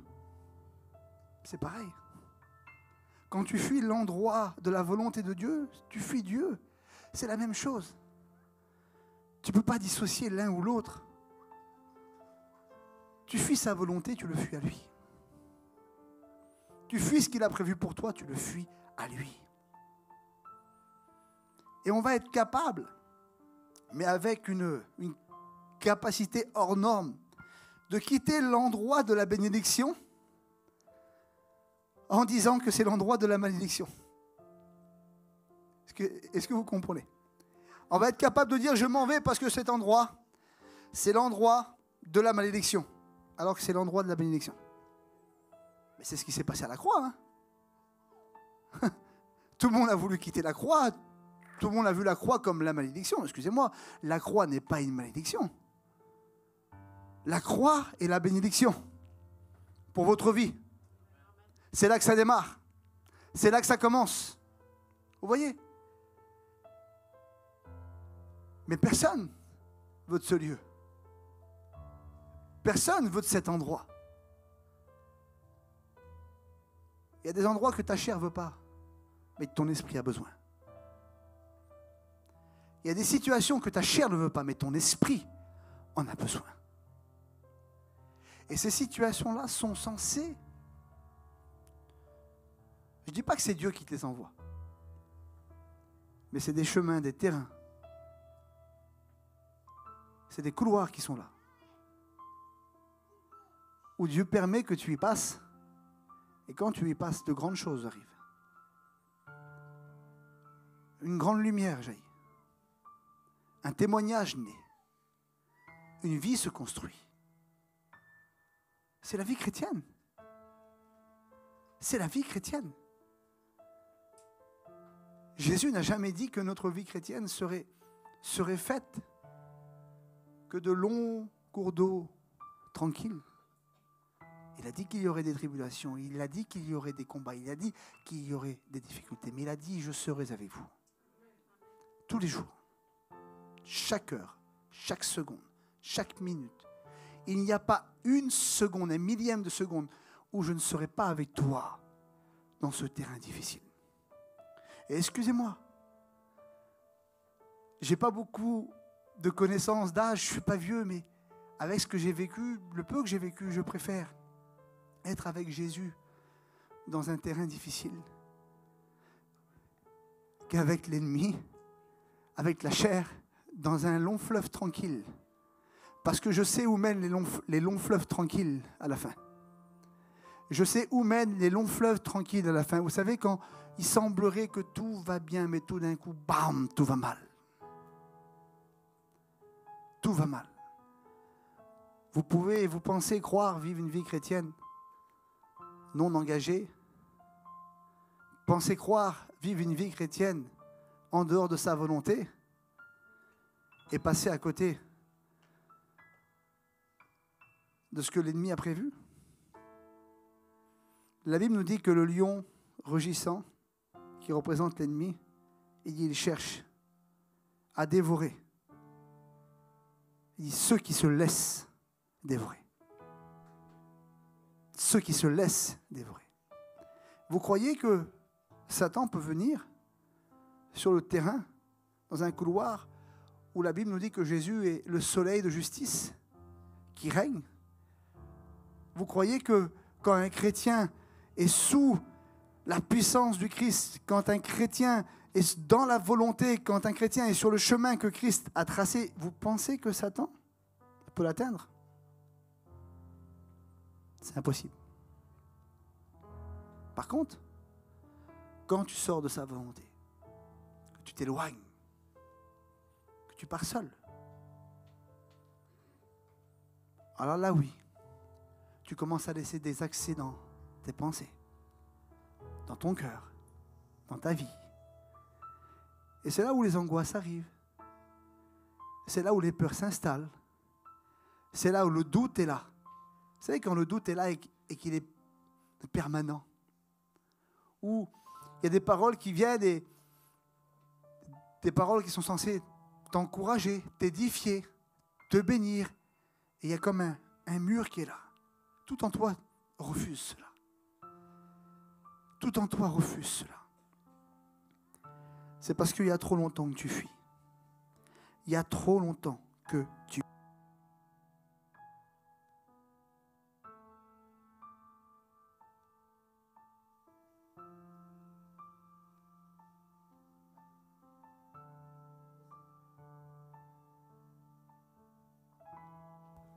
C'est pareil. Quand tu fuis l'endroit de la volonté de Dieu, tu fuis Dieu. C'est la même chose. Tu ne peux pas dissocier l'un ou l'autre. Tu fuis sa volonté, tu le fuis à lui. Tu fuis ce qu'il a prévu pour toi, tu le fuis à lui. Et on va être capable, mais avec une capacité hors norme, de quitter l'endroit de la bénédiction en disant que c'est l'endroit de la malédiction. Est-ce que vous comprenez? On va être capable de dire, je m'en vais parce que cet endroit, c'est l'endroit de la malédiction, alors que c'est l'endroit de la bénédiction. Mais c'est ce qui s'est passé à la croix. Hein. Tout le monde a voulu quitter la croix. Tout le monde a vu la croix comme la malédiction. Excusez-moi, la croix n'est pas une malédiction. La croix est la bénédiction pour votre vie. C'est là que ça démarre. C'est là que ça commence. Vous voyez? Mais personne veut de ce lieu. Personne veut de cet endroit. Il y a des endroits que ta chair ne veut pas, mais que ton esprit a besoin. Il y a des situations que ta chair ne veut pas, mais ton esprit en a besoin. Et ces situations-là sont censées... Je ne dis pas que c'est Dieu qui te les envoie, mais c'est des chemins, des terrains. C'est des couloirs qui sont là, où Dieu permet que tu y passes, et quand tu y passes, de grandes choses arrivent. Une grande lumière jaillit. Un témoignage naît. Une vie se construit. C'est la vie chrétienne. C'est la vie chrétienne. Jésus n'a jamais dit que notre vie chrétienne serait faite que de longs cours d'eau tranquilles. Il a dit qu'il y aurait des tribulations, il a dit qu'il y aurait des combats, il a dit qu'il y aurait des difficultés, mais il a dit « je serai avec vous » tous les jours. Chaque heure, chaque seconde, chaque minute. Il n'y a pas une seconde, un millième de seconde où je ne serai pas avec toi dans ce terrain difficile. Et excusez-moi, je n'ai pas beaucoup de connaissances d'âge, je ne suis pas vieux, mais avec ce que j'ai vécu, le peu que j'ai vécu, je préfère être avec Jésus dans un terrain difficile qu'avec l'ennemi, avec la chair, dans un long fleuve tranquille. Parce que je sais où mènent les longs fleuves tranquilles à la fin. Je sais où mènent les longs fleuves tranquilles à la fin. Vous savez, quand il semblerait que tout va bien, mais tout d'un coup, bam, tout va mal. Tout va mal. Vous pouvez, vous pensez croire vivre une vie chrétienne non engagée. Pensez croire vivre une vie chrétienne en dehors de sa volonté et passer à côté de ce que l'ennemi a prévu? La Bible nous dit que le lion rugissant, qui représente l'ennemi, il cherche à dévorer. Il dit ceux qui se laissent dévorer. Ceux qui se laissent dévorer. Vous croyez que Satan peut venir sur le terrain, dans un couloir où la Bible nous dit que Jésus est le soleil de justice qui règne? Vous croyez que quand un chrétien est sous la puissance du Christ, quand un chrétien est dans la volonté, quand un chrétien est sur le chemin que Christ a tracé, vous pensez que Satan peut l'atteindre? C'est impossible. Par contre, quand tu sors de sa volonté, que tu t'éloignes, que tu pars seul, alors là oui, tu commences à laisser des accès dans tes pensées, dans ton cœur, dans ta vie. Et c'est là où les angoisses arrivent. C'est là où les peurs s'installent. C'est là où le doute est là. Vous savez, quand le doute est là et qu'il est permanent, où il y a des paroles qui viennent et des paroles qui sont censées t'encourager, t'édifier, te bénir, et il y a comme un mur qui est là. Tout en toi refuse cela. Tout en toi refuse cela. C'est parce qu'il y a trop longtemps que tu fuis. Il y a trop longtemps que tu...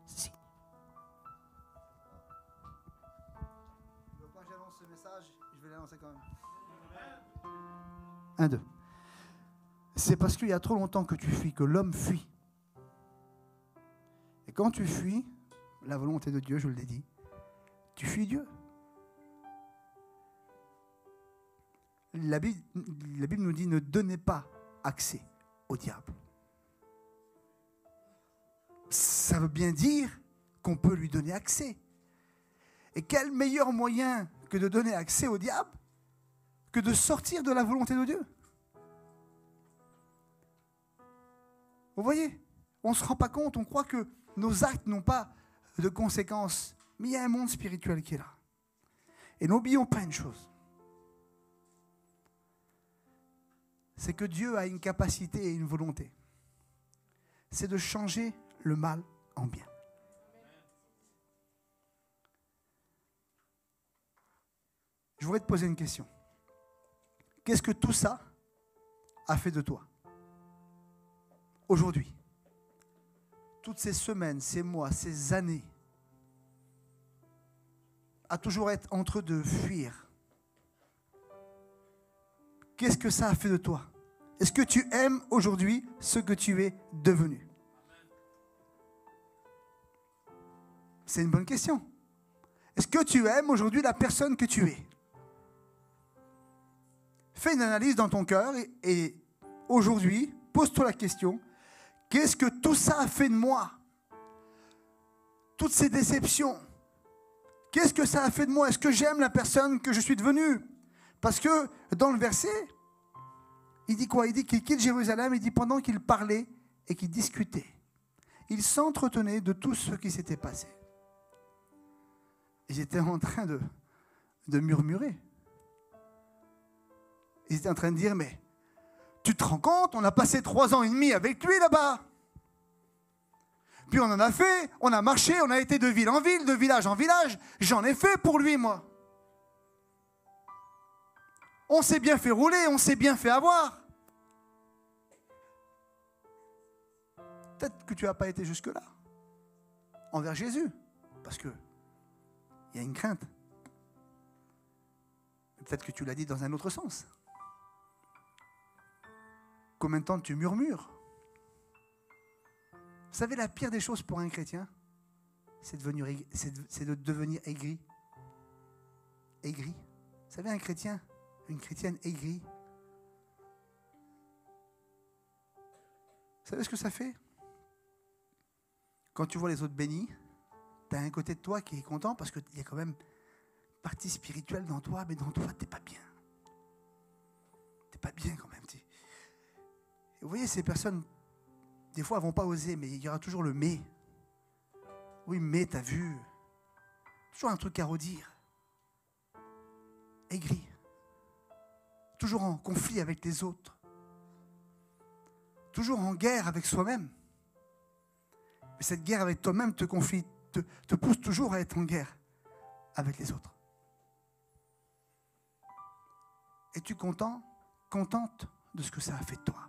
Si. Quand j'annonce ce message, je vais l'annoncer quand même. 1, 2. C'est parce qu'il y a trop longtemps que tu fuis, que l'homme fuit. Et quand tu fuis, la volonté de Dieu, je l'ai dit, tu fuis Dieu. La Bible nous dit ne donnez pas accès au diable. Ça veut bien dire qu'on peut lui donner accès. Et quel meilleur moyen que de donner accès au diable que de sortir de la volonté de Dieu? Vous voyez, on ne se rend pas compte, on croit que nos actes n'ont pas de conséquences. Mais il y a un monde spirituel qui est là. Et n'oublions pas une chose. C'est que Dieu a une capacité et une volonté. C'est de changer le mal en bien. Je voudrais te poser une question. Qu'est-ce que tout ça a fait de toi? Aujourd'hui, toutes ces semaines, ces mois, ces années, à toujours être entre deux, fuir. Qu'est-ce que ça a fait de toi? Est-ce que tu aimes aujourd'hui ce que tu es devenu? C'est une bonne question. Est-ce que tu aimes aujourd'hui la personne que tu es? Fais une analyse dans ton cœur et aujourd'hui, pose-toi la question. Qu'est-ce que tout ça a fait de moi? Toutes ces déceptions. Qu'est-ce que ça a fait de moi? Est-ce que j'aime la personne que je suis devenue? Parce que dans le verset, il dit quoi? Il dit qu'il quitte Jérusalem, il dit pendant qu'il parlait et qu'il discutait. Il s'entretenait de tout ce qui s'était passé. Ils étaient en train de murmurer. Ils étaient en train de dire, mais tu te rends compte, on a passé 3 ans et demi avec lui là-bas. Puis on en a fait, on a marché, on a été de ville en ville, de village en village. J'en ai fait pour lui, moi. On s'est bien fait rouler, on s'est bien fait avoir. Peut-être que tu n'as pas été jusque-là, envers Jésus, parce que il y a une crainte. Peut-être que tu l'as dit dans un autre sens. Combien de temps tu murmures? Vous savez, la pire des choses pour un chrétien, c'est de devenir aigri. Aigri. Vous savez, un chrétien, une chrétienne aigrie, savez ce que ça fait? Quand tu vois les autres bénis, tu as un côté de toi qui est content parce qu'il y a quand même une partie spirituelle dans toi, mais dans toi, tu n'es pas bien. Tu n'es pas bien quand même. Et vous voyez, ces personnes, des fois, elles ne vont pas oser, mais il y aura toujours le mais. Oui, mais tu as vu. Toujours un truc à redire. Aigri. Toujours en conflit avec les autres. Toujours en guerre avec soi-même. Mais cette guerre avec toi-même te pousse toujours à être en guerre avec les autres. Es-tu contente de ce que ça a fait de toi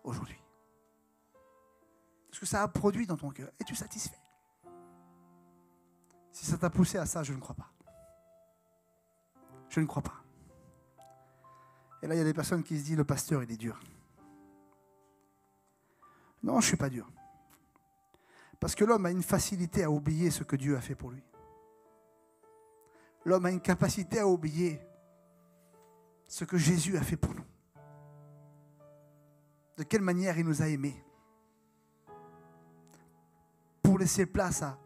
aujourd'hui? De ce que ça a produit dans ton cœur? Es-tu satisfait? Si ça t'a poussé à ça, je ne crois pas. Je ne crois pas. Et là, il y a des personnes qui se disent, le pasteur, il est dur. Non, je ne suis pas dur. Parce que l'homme a une facilité à oublier ce que Dieu a fait pour lui. L'homme a une capacité à oublier ce que Jésus a fait pour nous. De quelle manière il nous a aimés. Pour laisser place à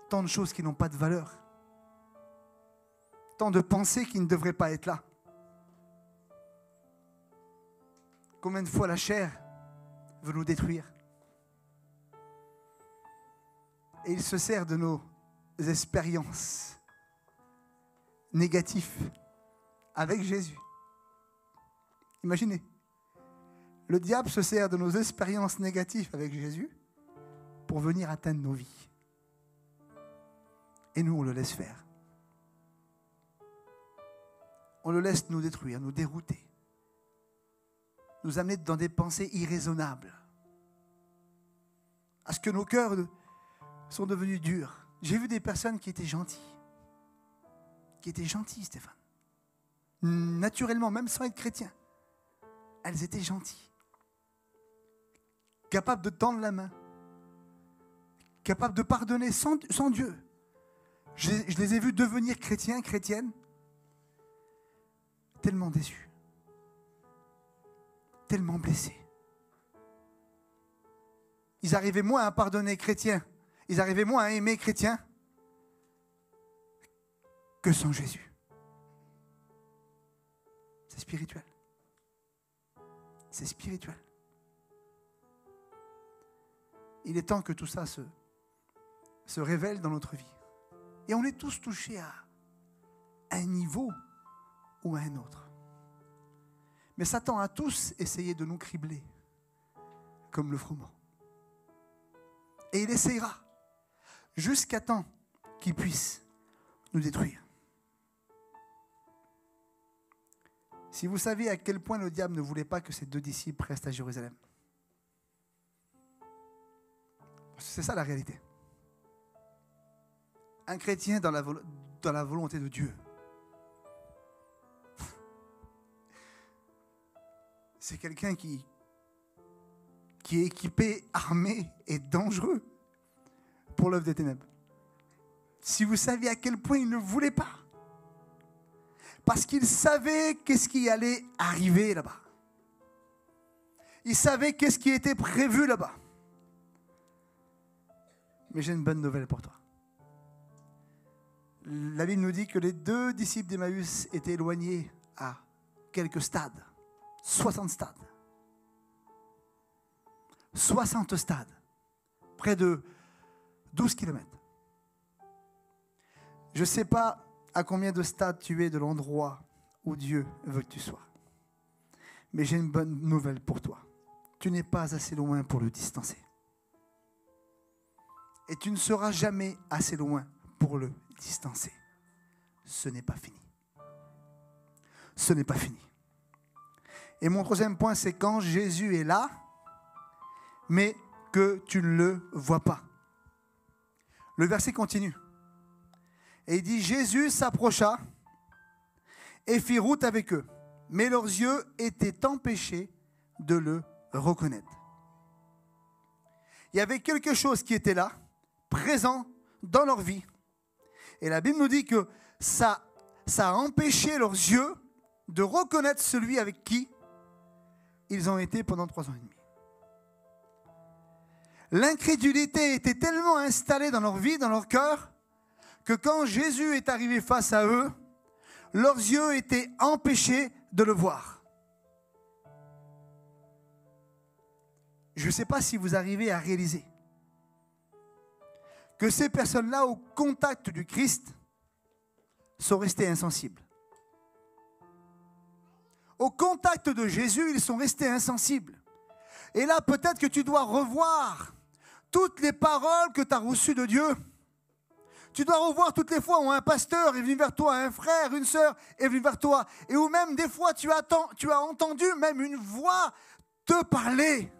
tant de choses qui n'ont pas de valeur. Tant de pensées qui ne devraient pas être là. Combien de fois la chair veut nous détruire? Et il se sert de nos expériences négatives avec Jésus. Imaginez, le diable se sert de nos expériences négatives avec Jésus pour venir atteindre nos vies. Et nous, on le laisse faire. On le laisse nous détruire, nous dérouter, nous amener dans des pensées irraisonnables, à ce que nos cœurs sont devenus durs. J'ai vu des personnes qui étaient gentilles. Stéphane. Naturellement, même sans être chrétiens. Elles étaient gentilles. Capables de tendre la main. Capables de pardonner sans Dieu. Je les ai vus devenir chrétiens, chrétiennes. Tellement déçus. Tellement blessés. Ils arrivaient moins à pardonner chrétiens. Ils arrivaient moins à aimer chrétiens que sans Jésus. C'est spirituel. C'est spirituel. Il est temps que tout ça se révèle dans notre vie. Et on est tous touchés à un niveau ou à un autre. Mais Satan a tous essayé de nous cribler comme le froment. Et il essayera jusqu'à temps qu'il puisse nous détruire. Si vous saviez à quel point le diable ne voulait pas que ses 2 disciples restent à Jérusalem. C'est ça la réalité. Un chrétien dans la volonté de Dieu. C'est quelqu'un qui est équipé, armé et dangereux pour l'œuvre des ténèbres. Si vous saviez à quel point il ne voulait pas. Parce qu'il savait qu'est-ce qui allait arriver là-bas. Il savait qu'est-ce qui était prévu là-bas. Mais j'ai une bonne nouvelle pour toi. La Bible nous dit que les 2 disciples d'Emmaüs étaient éloignés à quelques stades. 60 stades. 60 stades. Près de 12 kilomètres. Je ne sais pas à combien de stades tu es de l'endroit où Dieu veut que tu sois. Mais j'ai une bonne nouvelle pour toi. Tu n'es pas assez loin pour le distancer. Et tu ne seras jamais assez loin pour le distancer. Ce n'est pas fini. Ce n'est pas fini. Et mon 3e point, c'est quand Jésus est là, mais que tu ne le vois pas. Le verset continue. Et il dit, Jésus s'approcha et fit route avec eux. Mais leurs yeux étaient empêchés de le reconnaître. Il y avait quelque chose qui était là, présent dans leur vie. Et la Bible nous dit que ça a empêché leurs yeux de reconnaître celui avec qui ils ont été pendant 3 ans et demi. L'incrédulité était tellement installée dans leur vie, dans leur cœur, que quand Jésus est arrivé face à eux, leurs yeux étaient empêchés de le voir. Je ne sais pas si vous arrivez à réaliser que ces personnes-là, au contact du Christ, sont restées insensibles. Au contact de Jésus, ils sont restés insensibles. Et là, peut-être que tu dois revoir toutes les paroles que tu as reçues de Dieu. Tu dois revoir toutes les fois où un pasteur est venu vers toi, un frère, une sœur est venu vers toi, et où même des fois tu as entendu même une voix te parler.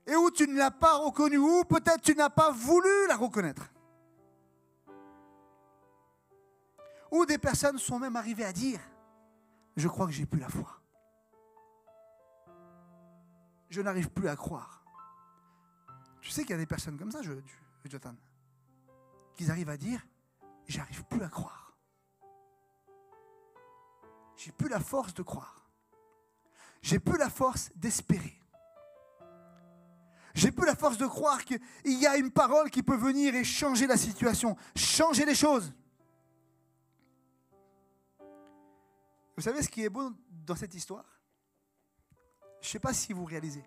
Et où tu ne l'as pas reconnue, ou peut-être tu n'as pas voulu la reconnaître. Ou des personnes sont même arrivées à dire, je crois que j'ai plus la foi. Je n'arrive plus à croire. Tu sais qu'il y a des personnes comme ça, Jonathan, qui arrivent à dire, j'arrive plus à croire. J'ai plus la force de croire. J'ai plus la force d'espérer. J'ai plus la force de croire qu'il y a une parole qui peut venir et changer la situation, changer les choses. Vous savez ce qui est beau dans cette histoire? Je ne sais pas si vous réalisez.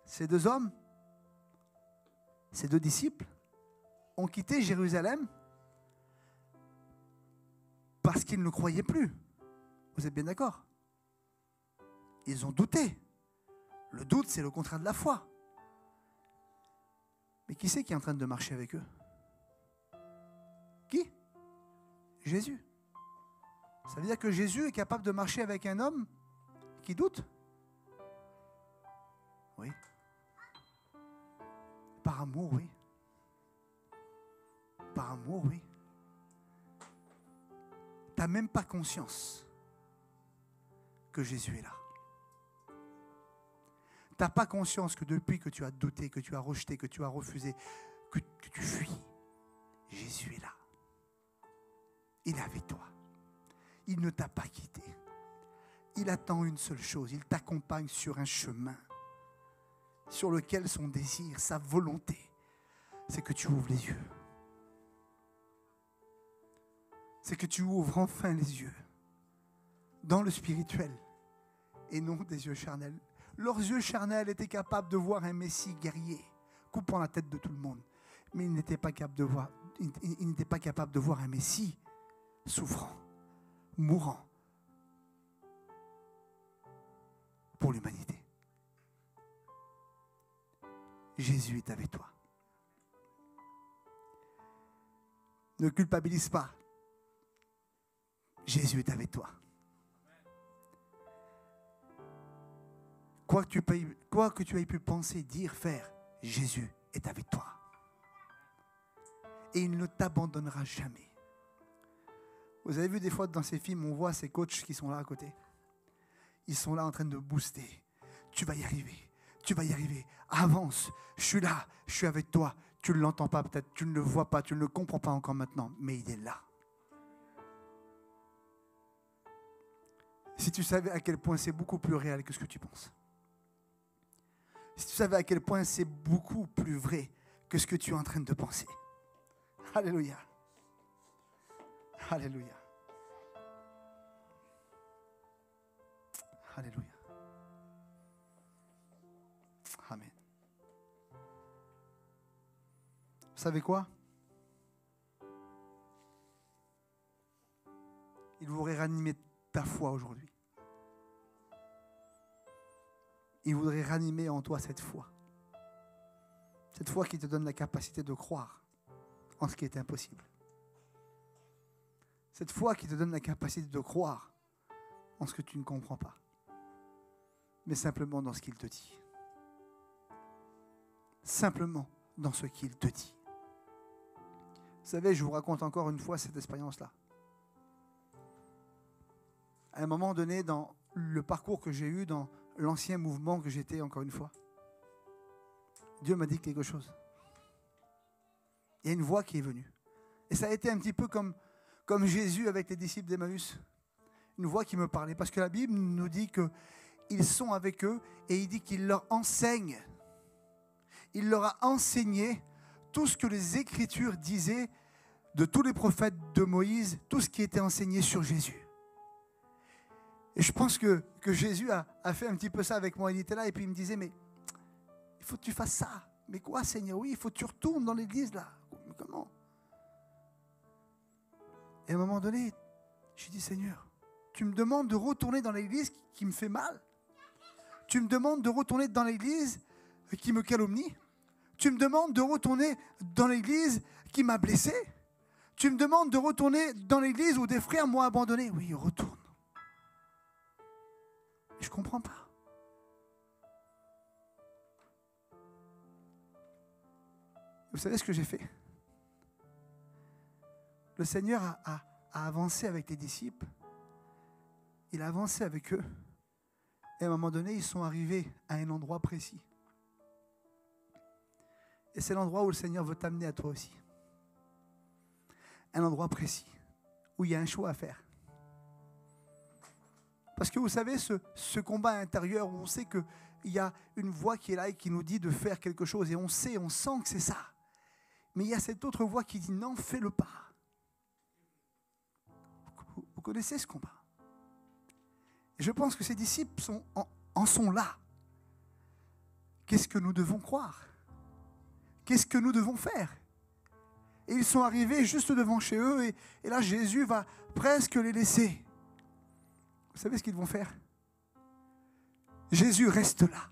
Ces deux hommes, ces deux disciples, ont quitté Jérusalem parce qu'ils ne croyaient plus. Vous êtes bien d'accord? Ils ont douté. Le doute, c'est le contraire de la foi. Mais qui c'est qui est en train de marcher avec eux? Qui? Jésus. Ça veut dire que Jésus est capable de marcher avec un homme qui doute? Oui. Par amour, oui. Par amour, oui. Tu n'as même pas conscience que Jésus est là. Tu n'as pas conscience que depuis que tu as douté, que tu as rejeté, que tu as refusé, que tu fuis, Jésus est là. Il est avec toi. Il ne t'a pas quitté. Il attend une seule chose. Il t'accompagne sur un chemin sur lequel son désir, sa volonté, c'est que tu ouvres les yeux. C'est que tu ouvres enfin les yeux dans le spirituel et non des yeux charnels. Leurs yeux charnels étaient capables de voir un Messie guerrier, coupant la tête de tout le monde. Mais ils n'étaient pas capables de voir un Messie souffrant, mourant pour l'humanité. Jésus est avec toi. Ne culpabilise pas. Jésus est avec toi. Quoi que tu aies pu penser, dire, faire, Jésus est avec toi. Et il ne t'abandonnera jamais. Vous avez vu des fois dans ces films, on voit ces coachs qui sont là à côté. Ils sont là en train de booster. Tu vas y arriver. Tu vas y arriver. Avance. Je suis là. Je suis avec toi. Tu ne l'entends pas peut-être. Tu ne le vois pas. Tu ne le comprends pas encore maintenant. Mais il est là. Si tu savais à quel point c'est beaucoup plus réel que ce que tu penses. Si tu savais à quel point c'est beaucoup plus vrai que ce que tu es en train de penser. Alléluia. Alléluia. Alléluia. Amen. Vous savez quoi? Il voudrait ranimer ta foi aujourd'hui. Il voudrait ranimer en toi cette foi. Cette foi qui te donne la capacité de croire en ce qui est impossible. Cette foi qui te donne la capacité de croire en ce que tu ne comprends pas, mais simplement dans ce qu'il te dit. Simplement dans ce qu'il te dit. Vous savez, je vous raconte encore une fois cette expérience-là. À un moment donné, dans le parcours que j'ai eu, dans l'ancien mouvement que j'étais, encore une fois, Dieu m'a dit quelque chose. Il y a une voix qui est venue. Et ça a été un petit peu comme Jésus avec les disciples d'Emmaüs. Une voix qui me parlait. Parce que la Bible nous dit qu'il ils sont avec eux et il dit qu'il leur enseigne. Il leur a enseigné tout ce que les Écritures disaient de tous les prophètes de Moïse, tout ce qui était enseigné sur Jésus. Et je pense que Jésus a fait un petit peu ça avec moi. Il était là et puis il me disait, mais il faut que tu fasses ça. Mais quoi, Seigneur? Oui, il faut que tu retournes dans l'église là. Mais comment? Et à un moment donné, j'ai dit, Seigneur, tu me demandes de retourner dans l'église qui me fait mal? Tu me demandes de retourner dans l'église qui me calomnie? Tu me demandes de retourner dans l'église qui m'a blessé? Tu me demandes de retourner dans l'église où des frères m'ont abandonné? Oui, retourne. Je ne comprends pas. Vous savez ce que j'ai fait? Le Seigneur a avancé avec les disciples. Il a avancé avec eux. Et à un moment donné, ils sont arrivés à un endroit précis. Et c'est l'endroit où le Seigneur veut t'amener à toi aussi. Un endroit précis, où il y a un choix à faire. Parce que vous savez, ce combat intérieur où on sait qu'il y a une voix qui est là et qui nous dit de faire quelque chose. Et on sait, on sent que c'est ça. Mais il y a cette autre voix qui dit non, fais-le pas. Vous connaissez ce combat? Et je pense que ces disciples en sont là. Qu'est-ce que nous devons croire? Qu'est-ce que nous devons faire? Et ils sont arrivés juste devant chez eux et là Jésus va presque les laisser. Vous savez ce qu'ils vont faire? Jésus reste là.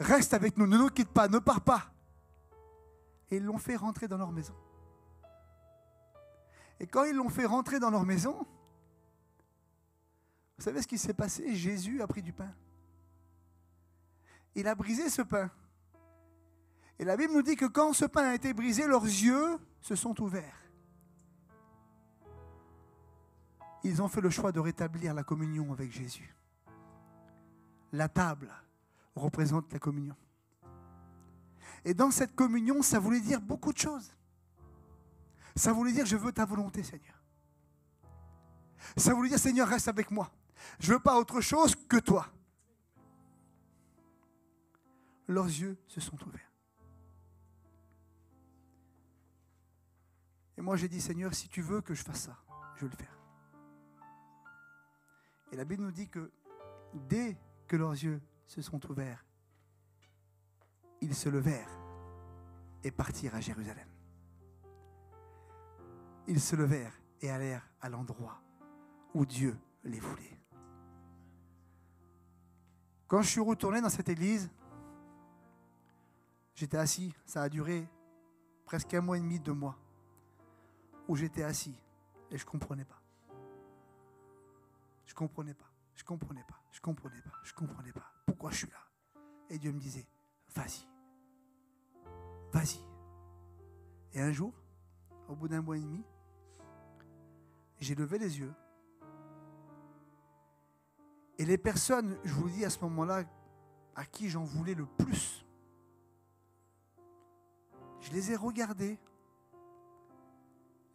Reste avec nous, ne nous quitte pas, ne pars pas. Et ils l'ont fait rentrer dans leur maison. Et quand ils l'ont fait rentrer dans leur maison, vous savez ce qui s'est passé? Jésus a pris du pain. Il a brisé ce pain. Et la Bible nous dit que quand ce pain a été brisé, leurs yeux se sont ouverts. Ils ont fait le choix de rétablir la communion avec Jésus. La table représente la communion. Et dans cette communion, ça voulait dire beaucoup de choses. Ça voulait dire, je veux ta volonté, Seigneur. Ça voulait dire, Seigneur, reste avec moi. Je ne veux pas autre chose que toi. Leurs yeux se sont ouverts. Et moi, j'ai dit, Seigneur, si tu veux que je fasse ça, je vais le faire. Et la Bible nous dit que dès que leurs yeux se sont ouverts, ils se levèrent et partirent à Jérusalem. Ils se levèrent et allèrent à l'endroit où Dieu les voulait. Quand je suis retourné dans cette église, j'étais assis, ça a duré presque 1 mois et demi, 2 mois, où j'étais assis et je ne comprenais pas. Je ne comprenais pas, je ne comprenais pas, je ne comprenais pas, je ne comprenais pas. Pourquoi je suis là? Et Dieu me disait, vas-y, vas-y. Et un jour, au bout d'1 mois et demi, j'ai levé les yeux. Et les personnes, je vous dis à ce moment-là, à qui j'en voulais le plus, je les ai regardées.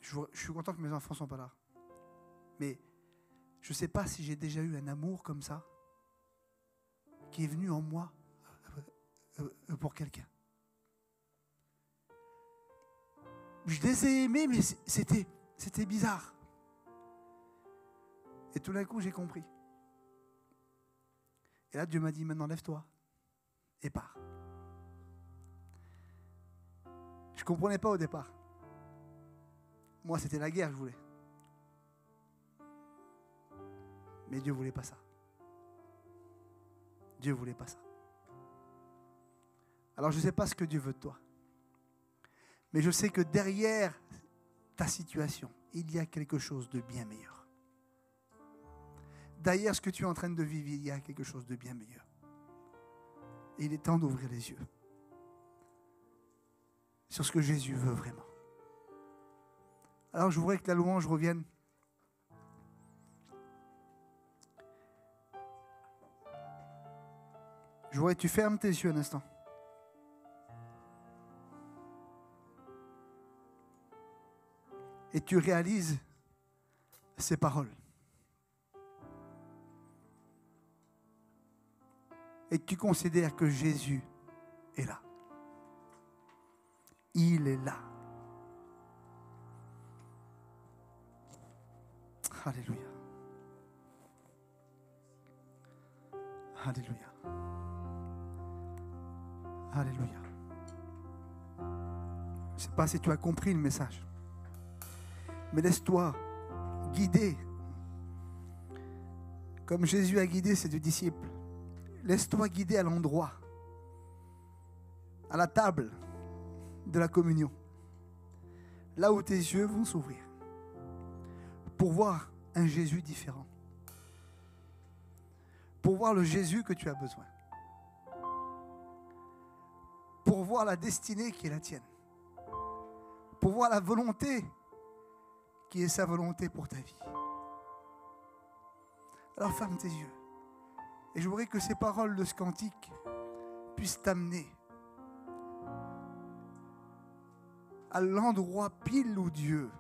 Je suis content que mes enfants ne sont pas là. Mais je ne sais pas si j'ai déjà eu un amour comme ça qui est venu en moi pour quelqu'un. Je les ai aimés, mais c'était bizarre. Et tout d'un coup, j'ai compris. Et là, Dieu m'a dit, maintenant, lève-toi et pars. Je ne comprenais pas au départ. Moi, c'était la guerre que je voulais. Mais Dieu ne voulait pas ça. Dieu ne voulait pas ça. Alors, je ne sais pas ce que Dieu veut de toi. Mais je sais que derrière ta situation, il y a quelque chose de bien meilleur. Derrière ce que tu es en train de vivre, il y a quelque chose de bien meilleur. Et il est temps d'ouvrir les yeux sur ce que Jésus veut vraiment. Alors je voudrais que la louange revienne. Je voudrais que tu fermes tes yeux un instant. Et tu réalises ces paroles. et que tu considères que Jésus est là. Il est là. Alléluia. Alléluia. Alléluia. Je ne sais pas si tu as compris le message, mais laisse-toi guider comme Jésus a guidé ses 2 disciples. Laisse-toi guider à l'endroit, à la table de la communion, là où tes yeux vont s'ouvrir pour voir un Jésus différent, pour voir le Jésus que tu as besoin, pour voir la destinée qui est la tienne, pour voir la volonté qui est sa volonté pour ta vie. Alors ferme tes yeux et je voudrais que ces paroles de ce cantique puissent t'amener à l'endroit pile où Dieu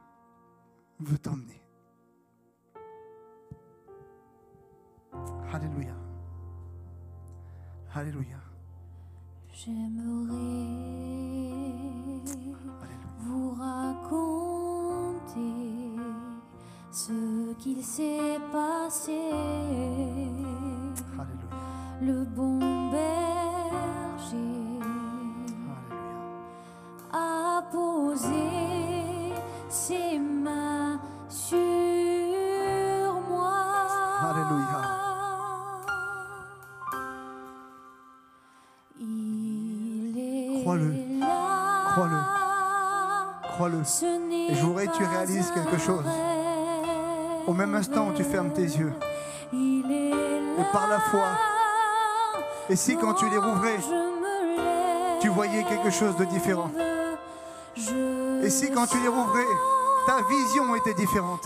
veut t'emmener. Alléluia. Alléluia. J'aimerais vous raconter ce qu'il s'est passé. Alléluia. Le bon berger Alléluia. a posé ses mains sur moi. Alléluia. Il est Crois-le. là. Crois-le. Crois-le. Ce n'est Et je voudrais que tu pas réalises quelque un chose. Au même instant où tu fermes tes yeux, Il est là. et par la foi, et si quand tu les rouvrais, tu voyais quelque chose de différent, et si quand tu les rouvrais, ta vision était différente,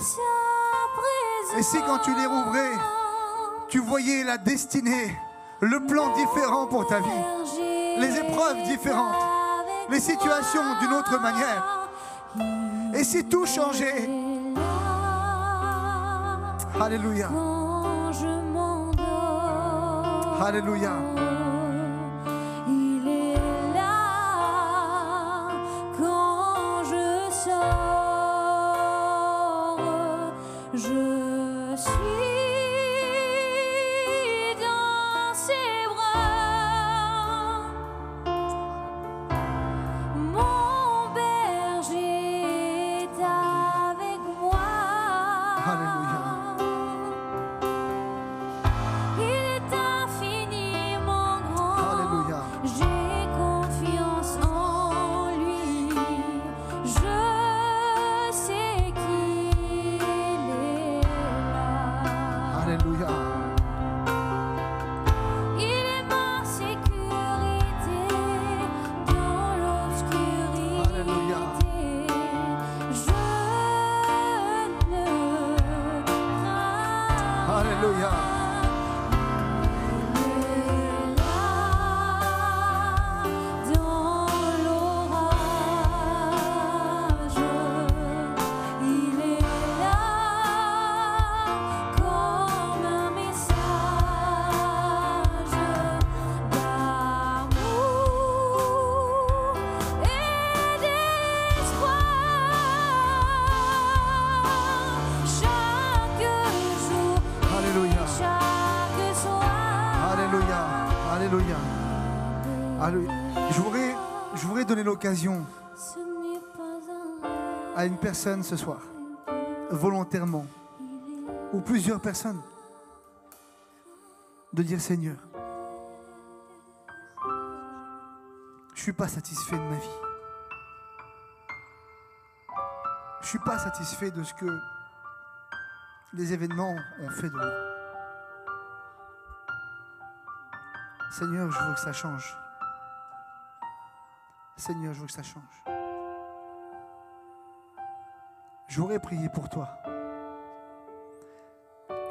et si quand tu les rouvrais, tu voyais la destinée, le plan différent pour ta vie, les épreuves différentes, les situations d'une autre manière, et si tout changeait. Alléluia. Quand je m'endors, Alléluia. il est là. Quand je sors, je suis dans ses bras. Mon berger est avec moi. Alléluia. Il est infiniment grand. Alléluia. J'ai confiance en lui. Je sais qu'il est là. Alléluia. Il est ma sécurité dans l'obscurité. Alléluia. Je ne crains Alléluia. Il est là dans l'orage. Il est là comme un message d'amour et d'espoir. Chaque jour, Alléluia. chaque soir. Alléluia. Alléluia. Alléluia. Je voudrais donner l'occasion Ce n'est pas un à une personne ce soir, volontairement, ou plusieurs personnes, de dire Seigneur, je ne suis pas satisfait de ma vie. Je ne suis pas satisfait de ce que les événements ont fait de moi. Seigneur, je veux que ça change. Seigneur, je veux que ça change. Je voudrais prier pour toi.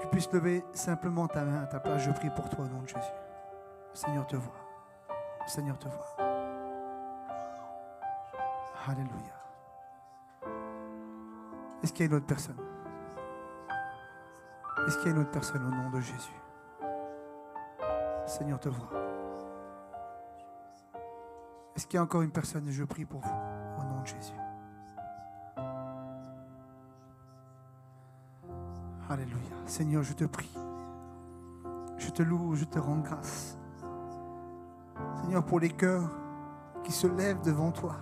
Tu puisses lever simplement ta main à ta place. Je prie pour toi au nom de Jésus. Le Seigneur te voit. Le Seigneur te voit. Alléluia. Est-ce qu'il y a une autre personne? Est-ce qu'il y a une autre personne au nom de Jésus? Le Seigneur te voit. Est-ce qu'il y a encore une personne? Je prie pour vous, au nom de Jésus. Alléluia. Seigneur, je te prie. Je te loue, je te rends grâce. Seigneur, pour les cœurs qui se lèvent devant toi.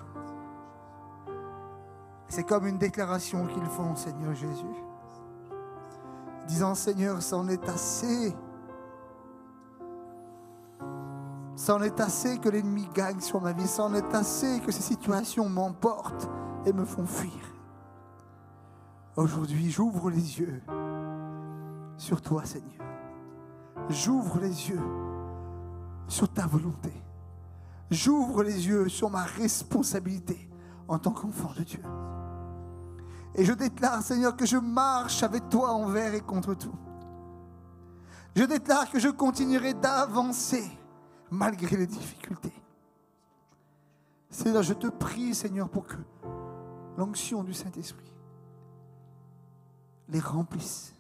C'est comme une déclaration qu'ils font, Seigneur Jésus. Disant, Seigneur, ça en est assez. Ça en est assez que l'ennemi gagne sur ma vie. Ça en est assez que ces situations m'emportent et me font fuir. Aujourd'hui, j'ouvre les yeux sur toi, Seigneur. J'ouvre les yeux sur ta volonté. J'ouvre les yeux sur ma responsabilité en tant qu'enfant de Dieu. Et je déclare, Seigneur, que je marche avec toi envers et contre tout. Je déclare que je continuerai d'avancer malgré les difficultés. Seigneur, je te prie, Seigneur, pour que l'onction du Saint-Esprit les remplisse.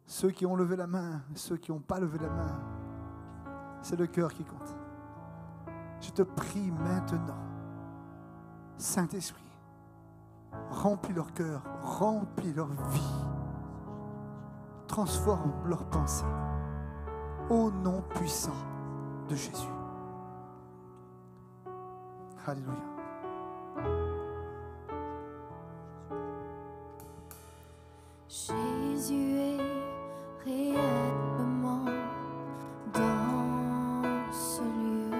Ceux qui ont levé la main, ceux qui n'ont pas levé la main, c'est le cœur qui compte. Je te prie maintenant, Saint-Esprit, remplis leur cœur, remplis leur vie, transforme leurs pensées au nom puissant de Jésus. Alléluia. Jésus est réellement dans ce lieu.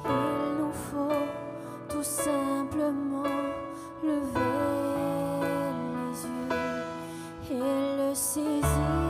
Il nous faut tout simplement lever les yeux et le saisir.